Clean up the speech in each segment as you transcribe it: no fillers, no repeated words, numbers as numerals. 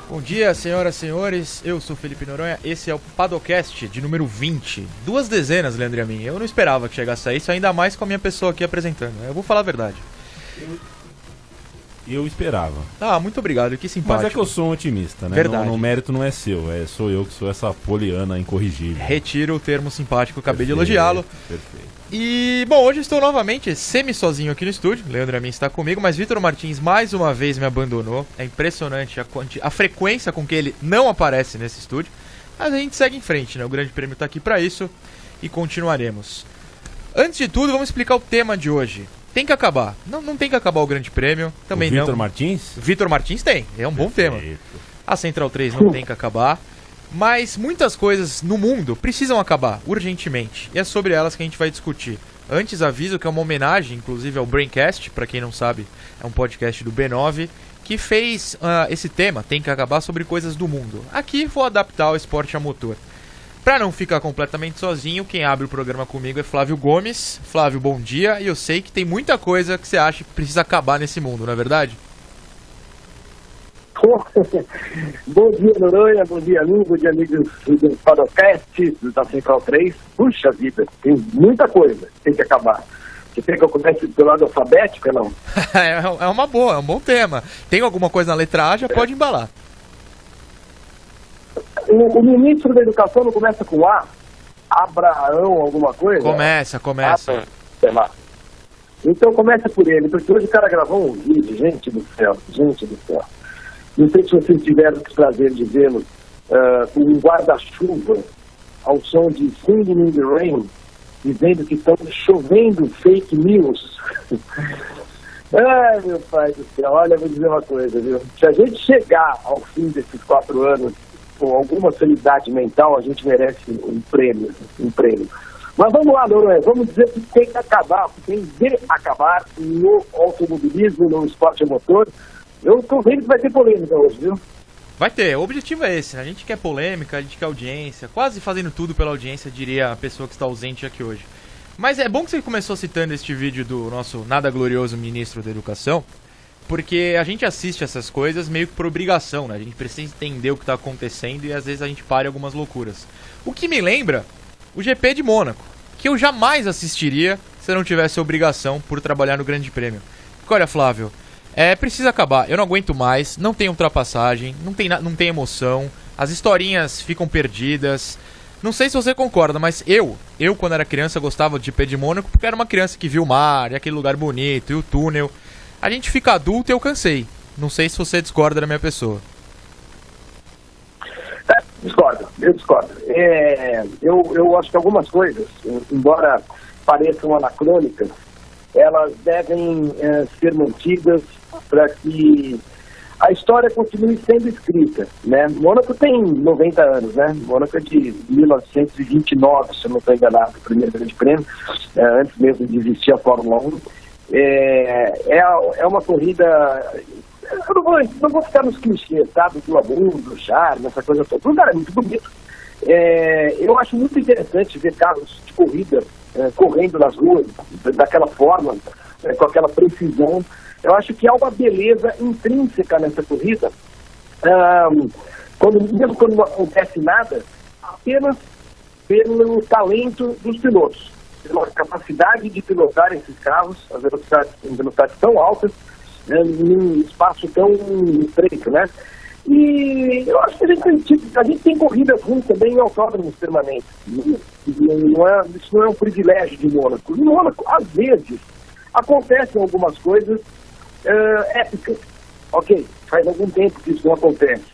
Bom dia, senhoras e senhores, eu sou Felipe Noronha, esse é o Padocast de número 20. 2 dezenas, Leandro e a mim. Eu não esperava que chegasse a isso, ainda mais com a minha pessoa aqui apresentando. Eu vou falar a verdade. Eu esperava. Ah, muito obrigado, que simpático. Mas é que eu sou um otimista, né? Verdade. No mérito não é seu, sou eu que sou essa poliana incorrigível. Retiro o termo simpático, acabei de elogiá-lo. Perfeito. E, bom, hoje estou novamente semi-sozinho aqui no estúdio. Leandro Amin está comigo, mas Vitor Martins mais uma vez me abandonou. É impressionante a frequência com que ele não aparece nesse estúdio. Mas a gente segue em frente, né? O Grande Prêmio está aqui para isso e continuaremos. Antes de tudo, vamos explicar o tema de hoje. Tem que acabar. Não tem que acabar o Grande Prêmio. Também não. Vitor Martins? Vitor Martins tem. É um bom tema. Perfeito. A Central 3 não tem que acabar. Mas muitas coisas no mundo precisam acabar, urgentemente. E é sobre elas que a gente vai discutir. Antes, aviso que é uma homenagem, inclusive, ao Braincast. Para quem não sabe, é um podcast do B9 que fez esse tema, tem que acabar, sobre coisas do mundo. Aqui vou adaptar o esporte a motor. Para não ficar completamente sozinho, quem abre o programa comigo é Flávio Gomes. Flávio, bom dia. E eu sei que tem muita coisa que você acha que precisa acabar nesse mundo, não é verdade? Bom dia, Noronha, bom dia, Lu, bom dia, amigos do Padocast, da Central 3. Puxa vida, tem muita coisa que tem que acabar. Você quer que eu comece pelo lado alfabético, não? É uma boa, é um bom tema. Tem alguma coisa na letra A, já pode embalar. O ministro da Educação não começa com A? Abraão, alguma coisa? Começa. Sei lá. Então começa por ele, porque hoje o cara gravou um vídeo, gente do céu. Não sei se vocês tiveram o prazer de vê-lo, com um guarda-chuva ao som de Singing in the Rain, dizendo que estão chovendo fake news. Ai, meu pai do céu, olha, eu vou dizer uma coisa, viu? Se a gente chegar ao fim desses 4 anos com alguma sanidade mental, a gente merece um prêmio. Mas vamos lá, Noronha, vamos dizer que tem que acabar, tem de acabar no automobilismo, no esporte a motor. Eu tô vendo que vai ter polêmica hoje, viu? Vai ter, o objetivo é esse, né? A gente quer polêmica, a gente quer audiência, quase fazendo tudo pela audiência, diria a pessoa que está ausente aqui hoje. Mas é bom que você começou citando este vídeo do nosso nada glorioso ministro da Educação, porque a gente assiste essas coisas meio que por obrigação, né? A gente precisa entender o que está acontecendo e às vezes a gente para em algumas loucuras. O que me lembra o GP de Mônaco, que eu jamais assistiria se eu não tivesse obrigação por trabalhar no Grande Prêmio. Porque olha, Flávio, precisa acabar, eu não aguento mais, não tem ultrapassagem, não tem emoção, as historinhas ficam perdidas. Não sei se você concorda, mas eu quando era criança gostava de GP de Mônaco porque era uma criança que viu o mar, e aquele lugar bonito, e o túnel. A gente fica adulto e eu cansei. Não sei se você discorda da minha pessoa. Eu discordo. Eu acho que algumas coisas, embora pareçam anacrônicas, elas devem ser mantidas para que a história continue sendo escrita, né? Mônaco tem 90 anos, né? Mônaco é de 1929, se eu não estou enganado, o primeiro Grande Prêmio, antes mesmo de existir a Fórmula 1. É uma corrida... Eu não vou ficar nos clichês, sabe? Do glamour, do charme, essa coisa toda. O lugar é muito bonito. Eu acho muito interessante ver carros de corrida correndo nas ruas daquela forma, com aquela precisão. Eu acho que há uma beleza intrínseca nessa corrida, mesmo quando não acontece nada, apenas pelo talento dos pilotos, pela capacidade de pilotar esses carros em velocidades tão altas, num espaço tão estreito, né? E eu acho que a gente tem corridas ruins também em autódromos permanentes. Isso não é um privilégio de Mônaco. Em Mônaco, às vezes, acontecem algumas coisas épicas. Ok, faz algum tempo que isso não acontece.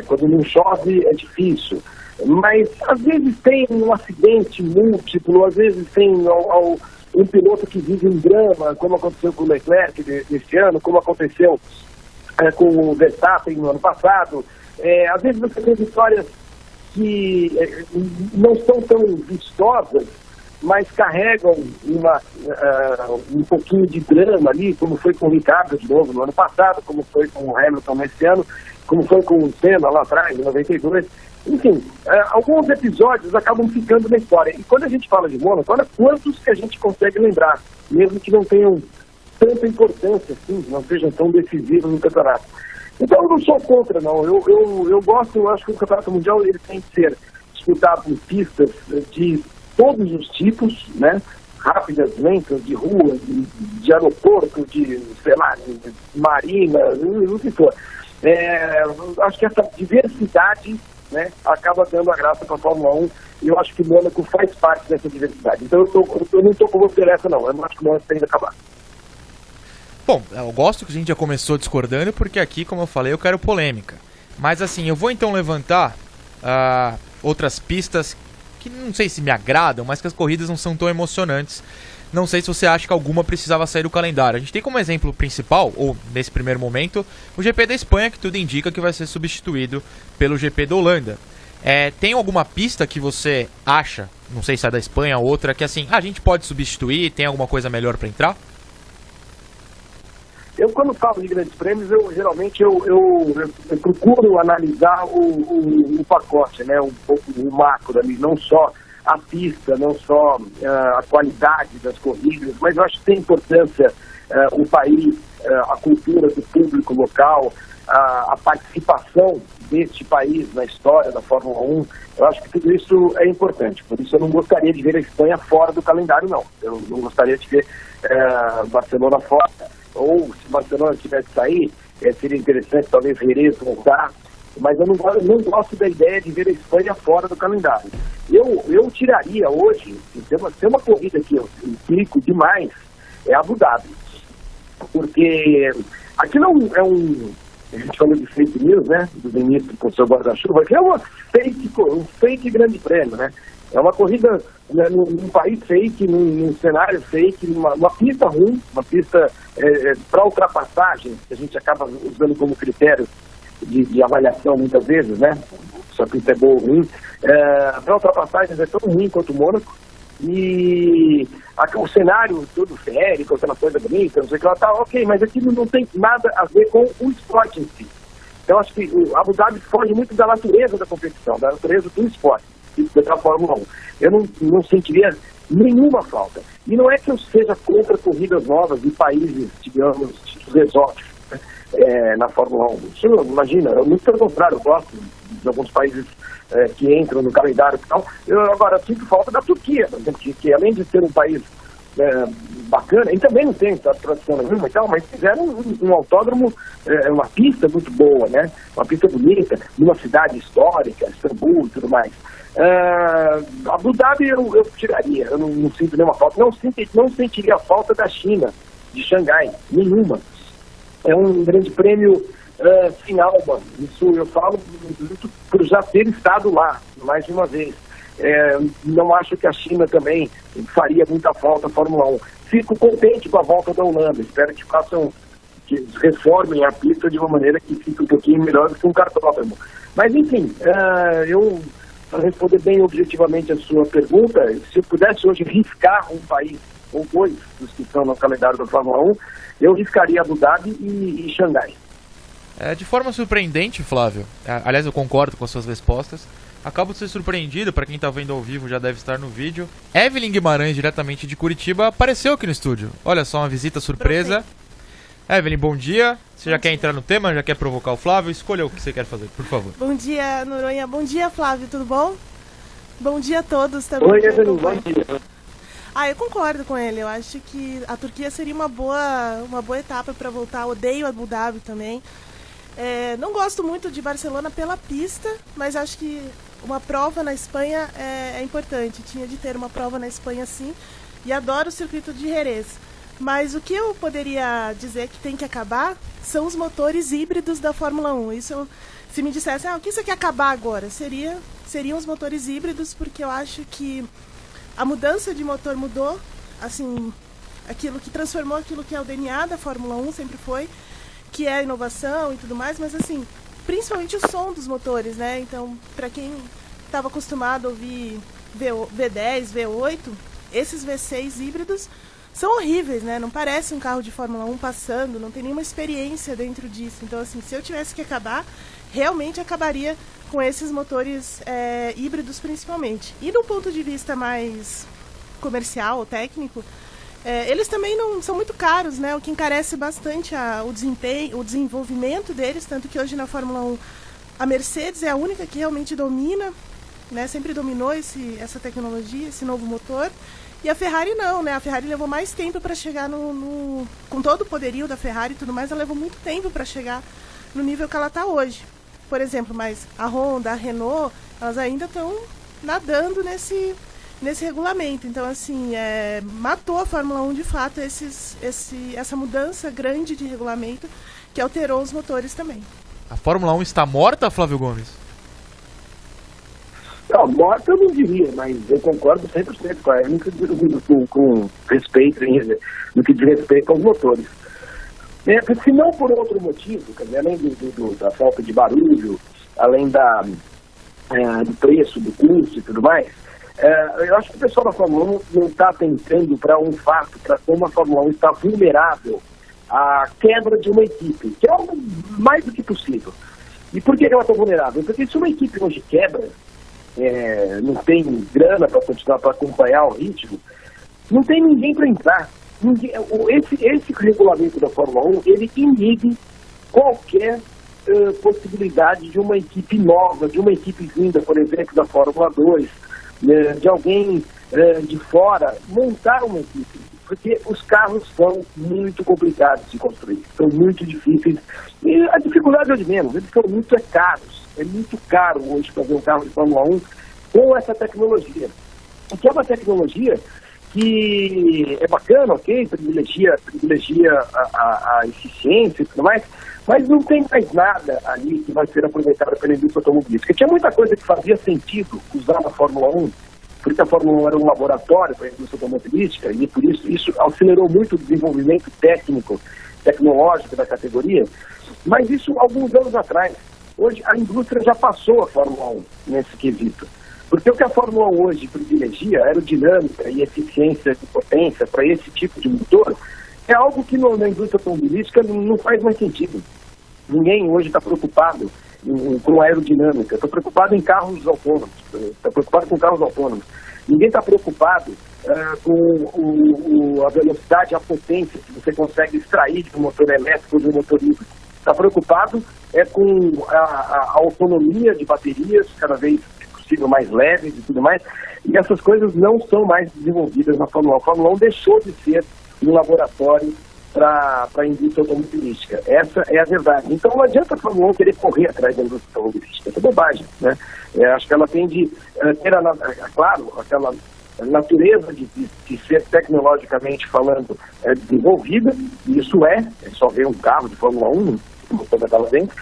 Quando não chove é difícil. Mas às vezes tem um acidente múltiplo, às vezes tem um piloto que vive um drama, como aconteceu com o Leclerc neste ano, como aconteceu com o Verstappen no ano passado. Às vezes você tem histórias que não são tão vistosas, mas carregam um pouquinho de drama ali, como foi com o Ricardo de novo no ano passado, como foi com o Hamilton nesse ano, como foi com o Senna lá atrás, em 92. Enfim, alguns episódios acabam ficando na história. E quando a gente fala de Mônaco, olha quantos que a gente consegue lembrar, mesmo que não tenham tanta importância assim, não sejam tão decisivos no campeonato. Então eu não sou contra, não. Eu gosto, eu acho que o Campeonato Mundial ele tem que ser disputado em pistas de todos os tipos, né? Rápidas, lentas, de rua, de aeroporto, de, sei lá, de marina, o que for. Acho que essa diversidade, né, acaba dando a graça para a Fórmula 1 e eu acho que o Mônaco faz parte dessa diversidade. Então eu não estou com você nessa, não. Eu não acho que o Mônaco tem que acabar. Bom, eu gosto que a gente já começou discordando, porque aqui, como eu falei, eu quero polêmica. Mas assim, eu vou então levantar outras pistas que não sei se me agradam, mas que as corridas não são tão emocionantes. Não sei se você acha que alguma precisava sair do calendário. A gente tem como exemplo principal, ou nesse primeiro momento, o GP da Espanha, que tudo indica que vai ser substituído pelo GP da Holanda. Tem alguma pista que você acha, não sei se é da Espanha ou outra, que assim, a gente pode substituir, tem alguma coisa melhor para entrar? Eu, quando falo de grandes prêmios, geralmente eu procuro analisar o pacote, né, um pouco o macro ali, não só a pista, não só a qualidade das corridas, mas eu acho que tem importância o país, a cultura do público local, a participação deste país na história da Fórmula 1. Eu acho que tudo isso é importante, por isso eu não gostaria de ver a Espanha fora do calendário, não. Eu não gostaria de ver Barcelona fora. Ou se Barcelona tivesse que sair, seria interessante talvez Jerez voltar, mas eu não gosto da ideia de ver a Espanha fora do calendário. Eu tiraria hoje, se uma corrida que eu implico demais, é Abu Dhabi, porque aqui não é a gente falou de fake news, né, do ministro com o seu guarda-chuva, que é um fake grande prêmio, né? É uma corrida, né, num país fake, num cenário fake, numa pista ruim, uma pista para ultrapassagem, que a gente acaba usando como critério de avaliação muitas vezes, né? Se a pista é boa ou ruim. Para ultrapassagens é tão ruim quanto o Mônaco. E o cenário todo férico, aquela coisa bonita, não sei o que lá, tá ok, mas aquilo não tem nada a ver com o esporte em si. Então acho que o Abu Dhabi foge muito da natureza da competição, da natureza do esporte, da Fórmula 1. Eu não sentiria nenhuma falta. E não é que eu seja contra corridas novas de países, digamos, exóticos, né, na Fórmula 1. Isso, imagina, muito pelo contrário, eu gosto de alguns países que entram no calendário e tal. Eu agora sinto falta da Turquia, por exemplo, que além de ser um país bacana, e também não tem tradição nenhuma e tal, mas fizeram um autódromo, uma pista muito boa, né? Uma pista bonita, numa cidade histórica, Istambul e tudo mais. Abu Dhabi eu tiraria, eu não sinto nenhuma falta. Não sentiria a falta da China, de Xangai, nenhuma. É um grande prêmio sem alma. Isso eu falo por já ter estado lá mais de uma vez. Não acho que a China também faria muita falta à Fórmula 1. Fico contente com a volta da Holanda. Espero que reformem a pista de uma maneira que fique um pouquinho melhor do que um cartódromo. Mas enfim, para responder bem objetivamente a sua pergunta, se eu pudesse hoje riscar um país ou dois dos que estão no calendário da Fórmula 1, eu riscaria Abu Dhabi e Xangai. De forma surpreendente, Flávio, aliás eu concordo com as suas respostas, acabo de ser surpreendido, para quem está vendo ao vivo já deve estar no vídeo, Evelyn Guimarães, diretamente de Curitiba, apareceu aqui no estúdio. Olha só, uma visita surpresa. Evelyn, bom dia. Você já quer entrar no tema, já quer provocar o Flávio? Escolha o que você quer fazer, por favor. Bom dia, Noronha. Bom dia, Flávio, tudo bom? Bom dia a todos também. Oi, Evelyn, bom dia. Eu concordo com ele. Eu acho que a Turquia seria uma boa etapa para voltar. Odeio Abu Dhabi também. Não gosto muito de Barcelona pela pista, mas acho que uma prova na Espanha é importante. Tinha de ter uma prova na Espanha, sim. E adoro o circuito de Jerez. Mas o que eu poderia dizer que tem que acabar são os motores híbridos da Fórmula 1. Isso, se me dissesse, o que você quer acabar agora? Seriam os motores híbridos, porque eu acho que a mudança de motor mudou, assim, aquilo que transformou aquilo que é o DNA da Fórmula 1, sempre foi, que é a inovação e tudo mais, mas assim, principalmente o som dos motores, né? Então, para quem estava acostumado a ouvir V10, V8, esses V6 híbridos são horríveis, né? Não parece um carro de Fórmula 1 passando, não tem nenhuma experiência dentro disso. Então, assim, se eu tivesse que acabar, realmente acabaria com esses motores híbridos principalmente. E do ponto de vista mais comercial ou técnico, Eles também não são muito caros, né? O que encarece bastante o desempenho, o desenvolvimento deles, tanto que hoje na Fórmula 1 a Mercedes é a única que realmente domina, né? Sempre dominou essa tecnologia, esse novo motor. E a Ferrari não, né? A Ferrari levou mais tempo para chegar com todo o poderio da Ferrari e tudo mais, ela levou muito tempo para chegar no nível que ela está hoje. Por exemplo, mas a Honda, a Renault, elas ainda estão nadando nesse regulamento. Então, assim, matou a Fórmula 1 de fato essa mudança grande de regulamento que alterou os motores também. A Fórmula 1 está morta, Flávio Gomes? Não, morta eu não diria, mas eu concordo 100% com a Érica com respeito, no que diz respeito aos motores. Se não por outro motivo, quer dizer, além da falta de barulho, além do preço, do custo e tudo mais, eu acho que o pessoal da Fórmula 1 não está atentando para um fato, para como a Fórmula 1 está vulnerável à quebra de uma equipe, que é algo mais do que possível. E por que ela está vulnerável? Porque se uma equipe hoje quebra, não tem grana para continuar, para acompanhar o ritmo, não tem ninguém para entrar. Esse regulamento da Fórmula 1, ele inibe qualquer possibilidade de uma equipe nova, de uma equipe vinda, por exemplo, da Fórmula 2, de alguém de fora, montar uma equipe, porque os carros são muito complicados de construir, são muito difíceis, e a dificuldade é de menos, eles são muito caros, é muito caro hoje fazer um carro de Fórmula 1 com essa tecnologia, porque é uma tecnologia que é bacana, ok, privilegia a eficiência e tudo mais, mas não tem mais nada ali que vai ser aproveitado pela indústria automobilística. Tinha muita coisa que fazia sentido usar na Fórmula 1, porque a Fórmula 1 era um laboratório para a indústria automobilística, e por isso acelerou muito o desenvolvimento tecnológico da categoria, mas isso alguns anos atrás. Hoje a indústria já passou a Fórmula 1 nesse quesito. Porque o que a Fórmula 1 hoje privilegia, aerodinâmica e eficiência de potência para esse tipo de motor, é algo que na indústria automobilística não faz mais sentido. Ninguém hoje está preocupado com aerodinâmica, está preocupado em carros autônomos, está preocupado com carros autônomos. Ninguém está preocupado com a velocidade e a potência que você consegue extrair de um motor elétrico ou de um motor híbrido. Está preocupado com a autonomia de baterias cada vez possível mais leves e tudo mais, e essas coisas não são mais desenvolvidas na Fórmula 1. A Fórmula 1 deixou de ser um laboratório para a indústria automobilística. Essa é a verdade. Então não adianta a Fórmula 1 querer correr atrás da indústria automobilística. Isso é bobagem, né? Acho que ela tem de ter, claro, aquela natureza de ser tecnologicamente falando desenvolvida, e isso é só ver um carro de Fórmula 1, como toda aquela dentro,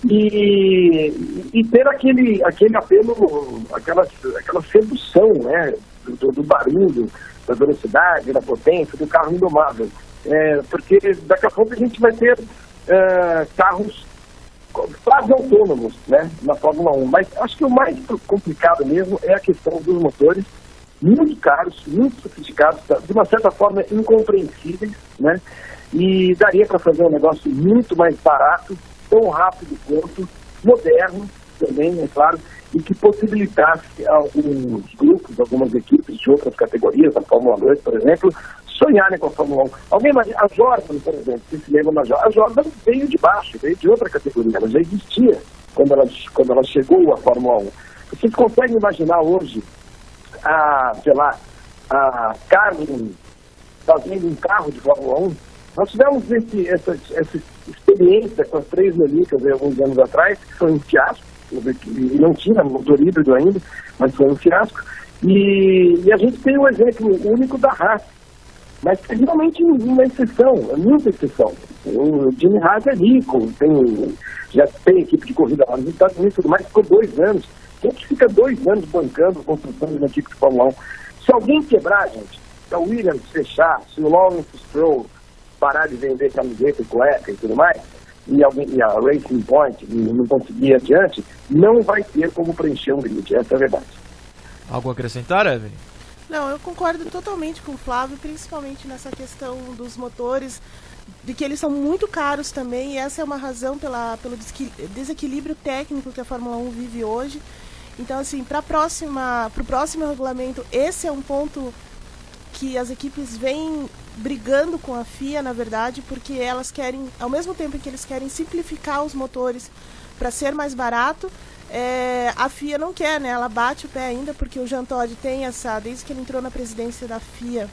e ter aquele apelo, aquela sedução, né, do barulho, da velocidade, da potência, do carro indomável. Porque daqui a pouco a gente vai ter carros quase autônomos, né, na Fórmula 1. Mas acho que o mais complicado mesmo é a questão dos motores, muito caros, muito sofisticados, de uma certa forma incompreensíveis, né, e daria para fazer um negócio muito mais barato, tão rápido quanto, moderno também, é claro, e que possibilitasse alguns grupos, algumas equipes de outras categorias, da Fórmula 2, por exemplo, sonharem com a Fórmula 1. Alguém imagina, a Jordan, por exemplo, se lembra da Jordan? A Jordan veio de baixo, veio de outra categoria, ela já existia quando ela chegou à Fórmula 1. Vocês conseguem imaginar hoje a Carlin fazendo um carro de Fórmula 1? Nós tivemos essa experiência com as 3 Melicas alguns anos atrás, que foi um fiasco, e não tinha motor híbrido ainda, mas foi um fiasco. E a gente tem um exemplo único da Haas, mas é realmente uma exceção, é muita exceção. O Jimmy Haas é rico, já tem equipe de corrida lá nos Estados Unidos e tudo mais, ficou 2 anos. Quem que fica 2 anos bancando a construção de uma equipe de Fórmula 1? Se alguém quebrar, gente, se a Williams fechar, se o Lawrence Stroll parar de vender camiseta e cueca e tudo mais, e a Racing Point não conseguir ir adiante, não vai ter como preencher um grid, essa é a verdade. Algo a acrescentar, Evelyn? Não, eu concordo totalmente com o Flávio, principalmente nessa questão dos motores, de que eles são muito caros também, e essa é uma razão pelo desequilíbrio técnico que a Fórmula 1 vive hoje. Então, assim, para o próximo regulamento, esse é um ponto que as equipes vêm brigando com a FIA, na verdade, porque elas querem, ao mesmo tempo que eles querem simplificar os motores para ser mais barato, a FIA não quer, né? Ela bate o pé ainda, porque o Jean Todt tem desde que ele entrou na presidência da FIA,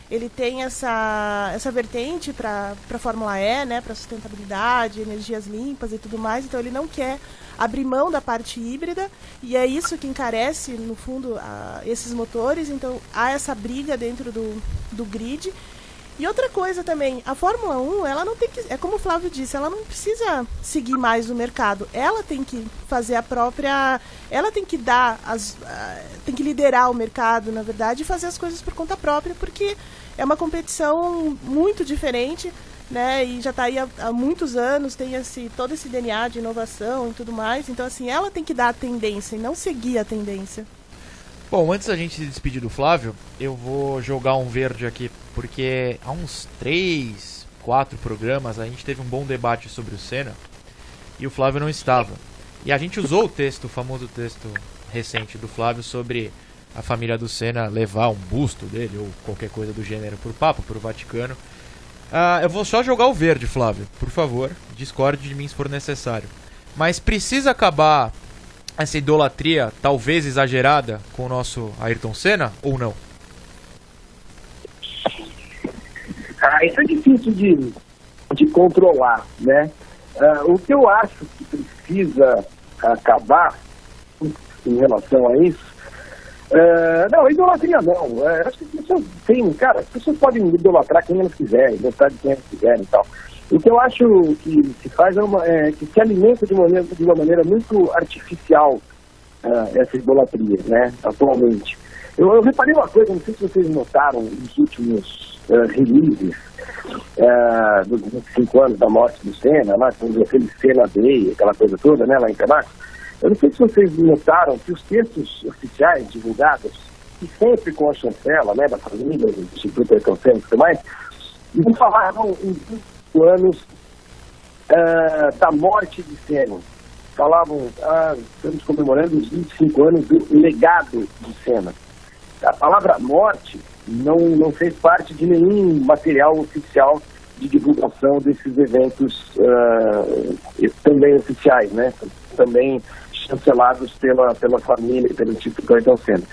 ele tem essa vertente para a Fórmula E, né? Para sustentabilidade, energias limpas e tudo mais, então ele não quer abrir mão da parte híbrida, e é isso que encarece, no fundo, esses motores. Então há essa briga dentro do grid. E outra coisa também, a Fórmula 1, ela não tem que, é como o Flávio disse, ela não precisa seguir mais o mercado, ela tem que fazer a própria, ela tem que tem que liderar o mercado, na verdade, e fazer as coisas por conta própria, porque é uma competição muito diferente, né, e já está aí há muitos anos, tem todo esse DNA de inovação e tudo mais, então assim, ela tem que dar a tendência e não seguir a tendência. Bom, antes da gente se despedir do Flávio, eu vou jogar um verde aqui, porque há uns 3, 4 programas a gente teve um bom debate sobre o Senna e o Flávio não estava. E a gente usou o famoso texto recente do Flávio sobre a família do Senna levar um busto dele ou qualquer coisa do gênero pro Papa, pro Vaticano. Eu vou só jogar o verde, Flávio, por favor, discorde de mim se for necessário. Mas precisa acabar essa idolatria, talvez exagerada, com o nosso Ayrton Senna, ou não? Isso é difícil de controlar, né? O que eu acho que precisa acabar em relação a isso, não, idolatria não. Acho que as pessoas têm, as pessoas podem idolatrar quem elas quiserem, gostar de quem elas quiserem e tal. O que eu acho que se faz que se alimenta de uma maneira muito artificial essa idolatria, né, atualmente. Eu reparei uma coisa, não sei se vocês notaram nos últimos releases dos 25 anos da morte do Senna, lá, com aquele Senna Day, aquela coisa toda, né, lá em Interlagos. Eu não sei se vocês notaram que os textos oficiais divulgados, e sempre com a chancela, né, da família, do Instituto Ayrton Senna e tudo mais, não falavam em 25 anos da morte de Senna. Falavam, estamos comemorando os 25 anos do legado de Senna. A palavra morte não fez parte de nenhum material oficial de divulgação desses eventos também oficiais, né? Também chancelados pela família, pelo Instituto Ayrton Senna.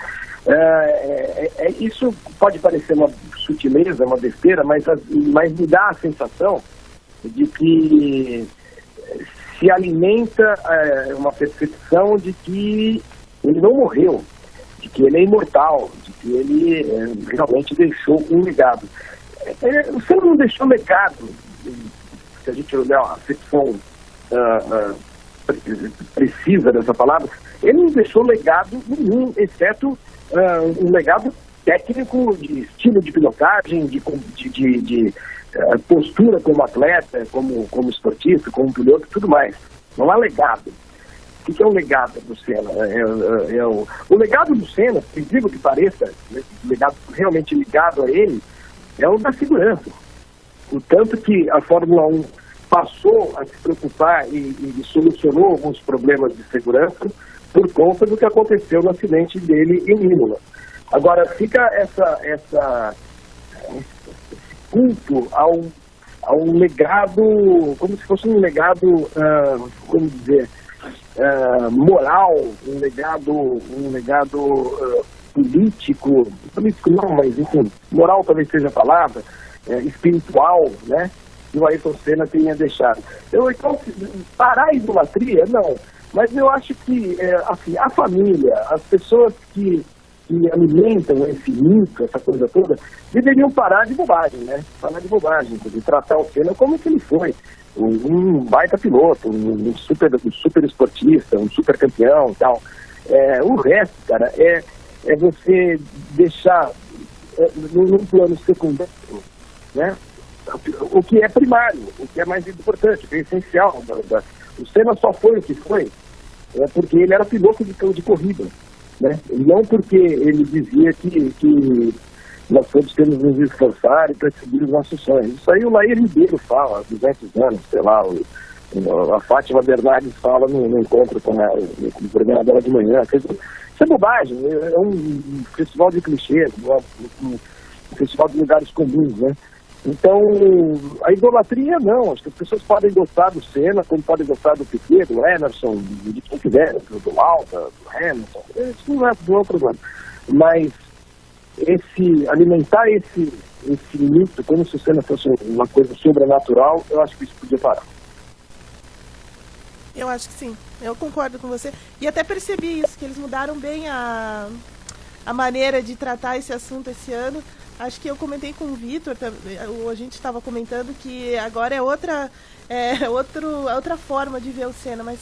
Isso pode parecer uma sutileza, uma besteira, mas me dá a sensação de que se alimenta uma percepção de que ele não morreu, de que ele é imortal, de que ele realmente deixou um legado. Você não deixou legado, se a gente olhar a acepção precisa dessa palavra, ele não deixou legado nenhum, exceto um legado técnico, de estilo de pilotagem, de postura como atleta, como esportista, como piloto e tudo mais. Não há legado. O que é um legado do Senna? O legado do Senna, por incrível que pareça, o legado realmente ligado a ele, é o da segurança. O tanto que a Fórmula 1 passou a se preocupar e solucionou alguns problemas de segurança por conta do que aconteceu no acidente dele em Imola. Agora, fica esse culto a um legado, como se fosse um legado, como dizer, moral, um legado político não, mas enfim, moral talvez seja a palavra, espiritual, né, que o Ayrton Senna tenha deixado. Então, parar a idolatria, não, mas eu acho que assim, a família, as pessoas que alimentam esse mito, essa coisa toda, deveriam parar de bobagem, né? Parar de bobagem, de tratar o Senna como que ele foi, um baita piloto, um super esportista, um super campeão e tal. O resto, cara, é você deixar num plano secundário, né? O que é primário, o que é mais importante, o que é essencial. O Senna só foi o que foi porque ele era piloto de corrida, né? Não porque ele dizia que nós todos temos nos esforçar e perseguir os nossos sonhos. Isso aí o Laí Ribeiro fala há 200 anos, sei lá, a Fátima Bernardes fala no encontro com o programa dela de manhã. Isso é bobagem, é um festival de clichês. festival de lugares comuns, né? Então, a idolatria não, acho que as pessoas podem gostar do Senna, como podem gostar do Piquet, do Emerson, de quem quiser, do Lauda, do Hamilton, isso não é o problema. Mas alimentar esse mito, como se o Senna fosse uma coisa sobrenatural, eu acho que isso podia parar. Eu acho que sim, eu concordo com você. E até percebi isso, que eles mudaram bem a maneira de tratar esse assunto esse ano. Acho que eu comentei com o Vitor, a gente estava comentando que agora é outra forma de ver o Senna, mas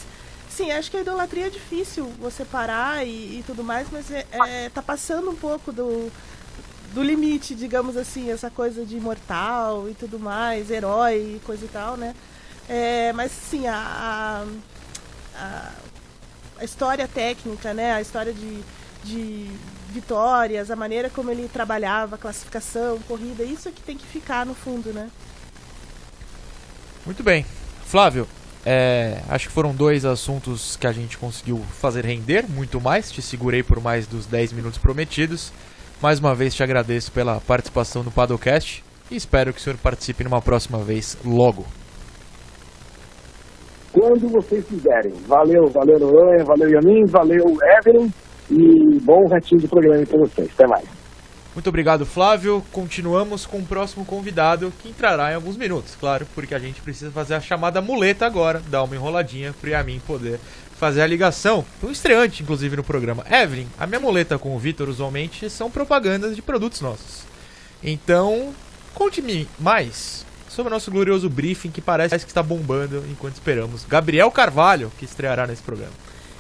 sim, acho que a idolatria é difícil você parar e tudo mais, mas tá passando um pouco do limite, digamos assim, essa coisa de imortal e tudo mais, herói e coisa e tal, né? Mas sim, a história técnica, né? A história de vitórias, a maneira como ele trabalhava, classificação, corrida, isso é que tem que ficar no fundo, né? Muito bem. Flávio, acho que foram 2 assuntos que a gente conseguiu fazer render, muito mais. Te segurei por mais dos 10 minutos prometidos. Mais uma vez te agradeço pela participação no Padocast e espero que o senhor participe numa próxima vez logo. Quando vocês quiserem. Valeu, Noronha, valeu, Yamin, valeu, Evelyn, e bom restinho de programa aí para vocês. Até mais. Muito obrigado, Flávio. Continuamos com o próximo convidado, que entrará em alguns minutos, claro, porque a gente precisa fazer a chamada muleta agora, dar uma enroladinha para o Yamin poder fazer a ligação. Um estreante, inclusive, no programa. Evelyn, a minha muleta com o Vitor, usualmente, são propagandas de produtos nossos. Então, conte-me mais sobre o nosso glorioso briefing, que parece que está bombando enquanto esperamos Gabriel Carvalho, que estreará nesse programa.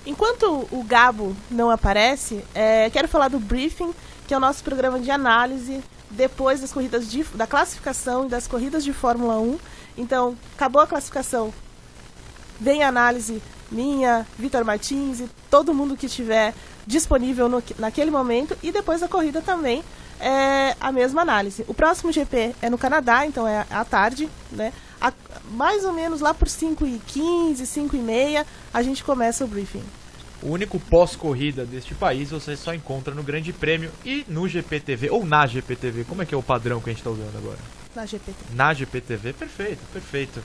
Enquanto o Gabo não aparece, quero falar do briefing, que é o nosso programa de análise depois das corridas da classificação e das corridas de Fórmula 1. Então, acabou a classificação, vem a análise minha, Vitor Martins e todo mundo que estiver disponível naquele momento, e depois da corrida também a mesma análise. O próximo GP é no Canadá, então é à tarde, né? Mais ou menos lá por 5h15, 5h30, a gente começa o briefing. O único pós-corrida deste país você só encontra no Grande Prêmio e no GPTV, ou na GPTV. Como é que é o padrão que a gente está usando agora? Na GPTV. Na GPTV, perfeito.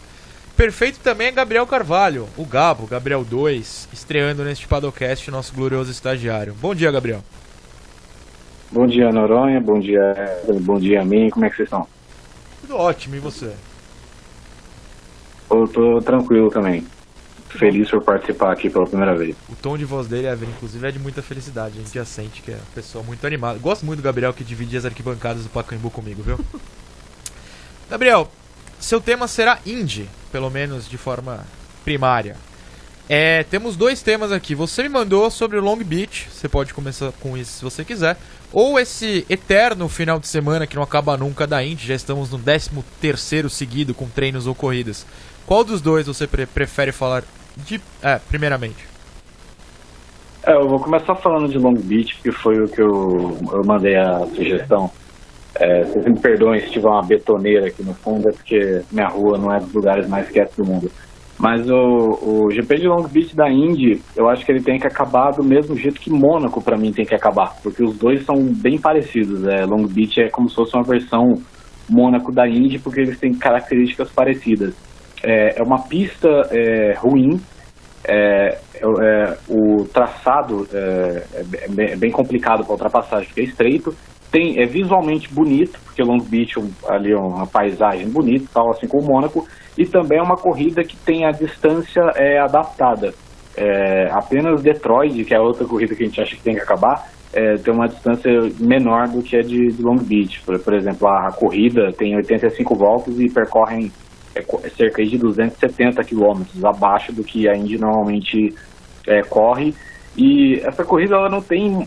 Perfeito também é Gabriel Carvalho, o Gabo, Gabriel 2, estreando neste Padocast, nosso glorioso estagiário. Bom dia, Gabriel. Bom dia, Noronha, bom dia a mim, como é que vocês estão? Tudo ótimo, e você? Eu tô tranquilo também. Feliz por participar aqui pela primeira vez. O tom de voz dele, Evelyn, inclusive, é de muita felicidade. A gente já sente que é uma pessoa muito animada. Gosto muito do Gabriel, que divide as arquibancadas do Pacaembu comigo, viu? Gabriel, seu tema será Indy, pelo menos de forma primária. Temos 2 temas aqui. Você me mandou sobre o Long Beach, você pode começar com isso se você quiser. Ou esse eterno final de semana que não acaba nunca da Indy, já estamos no 13º seguido com treinos ou corridas. Qual dos 2 você prefere falar primeiramente? Eu vou começar falando de Long Beach, que foi o que eu mandei a sugestão. Vocês me perdoem se tiver uma betoneira aqui no fundo, é porque minha rua não é dos lugares mais quietos do mundo. Mas o GP de Long Beach da Indy, eu acho que ele tem que acabar do mesmo jeito que Mônaco, para mim, tem que acabar. Porque os dois são bem parecidos. Long Beach é como se fosse uma versão Mônaco da Indy, porque eles têm características parecidas. É uma pista ruim, o traçado é bem complicado para ultrapassagem, porque é estreito. É visualmente bonito, porque Long Beach ali é uma paisagem bonita, tal, assim como Mônaco, e também é uma corrida que tem a distância adaptada. Apenas Detroit, que é a outra corrida que a gente acha que tem que acabar, tem uma distância menor do que a de Long Beach. Por exemplo, a corrida tem 85 voltas e percorrem cerca de 270 quilômetros, abaixo do que a Indy normalmente corre. E essa corrida ela não tem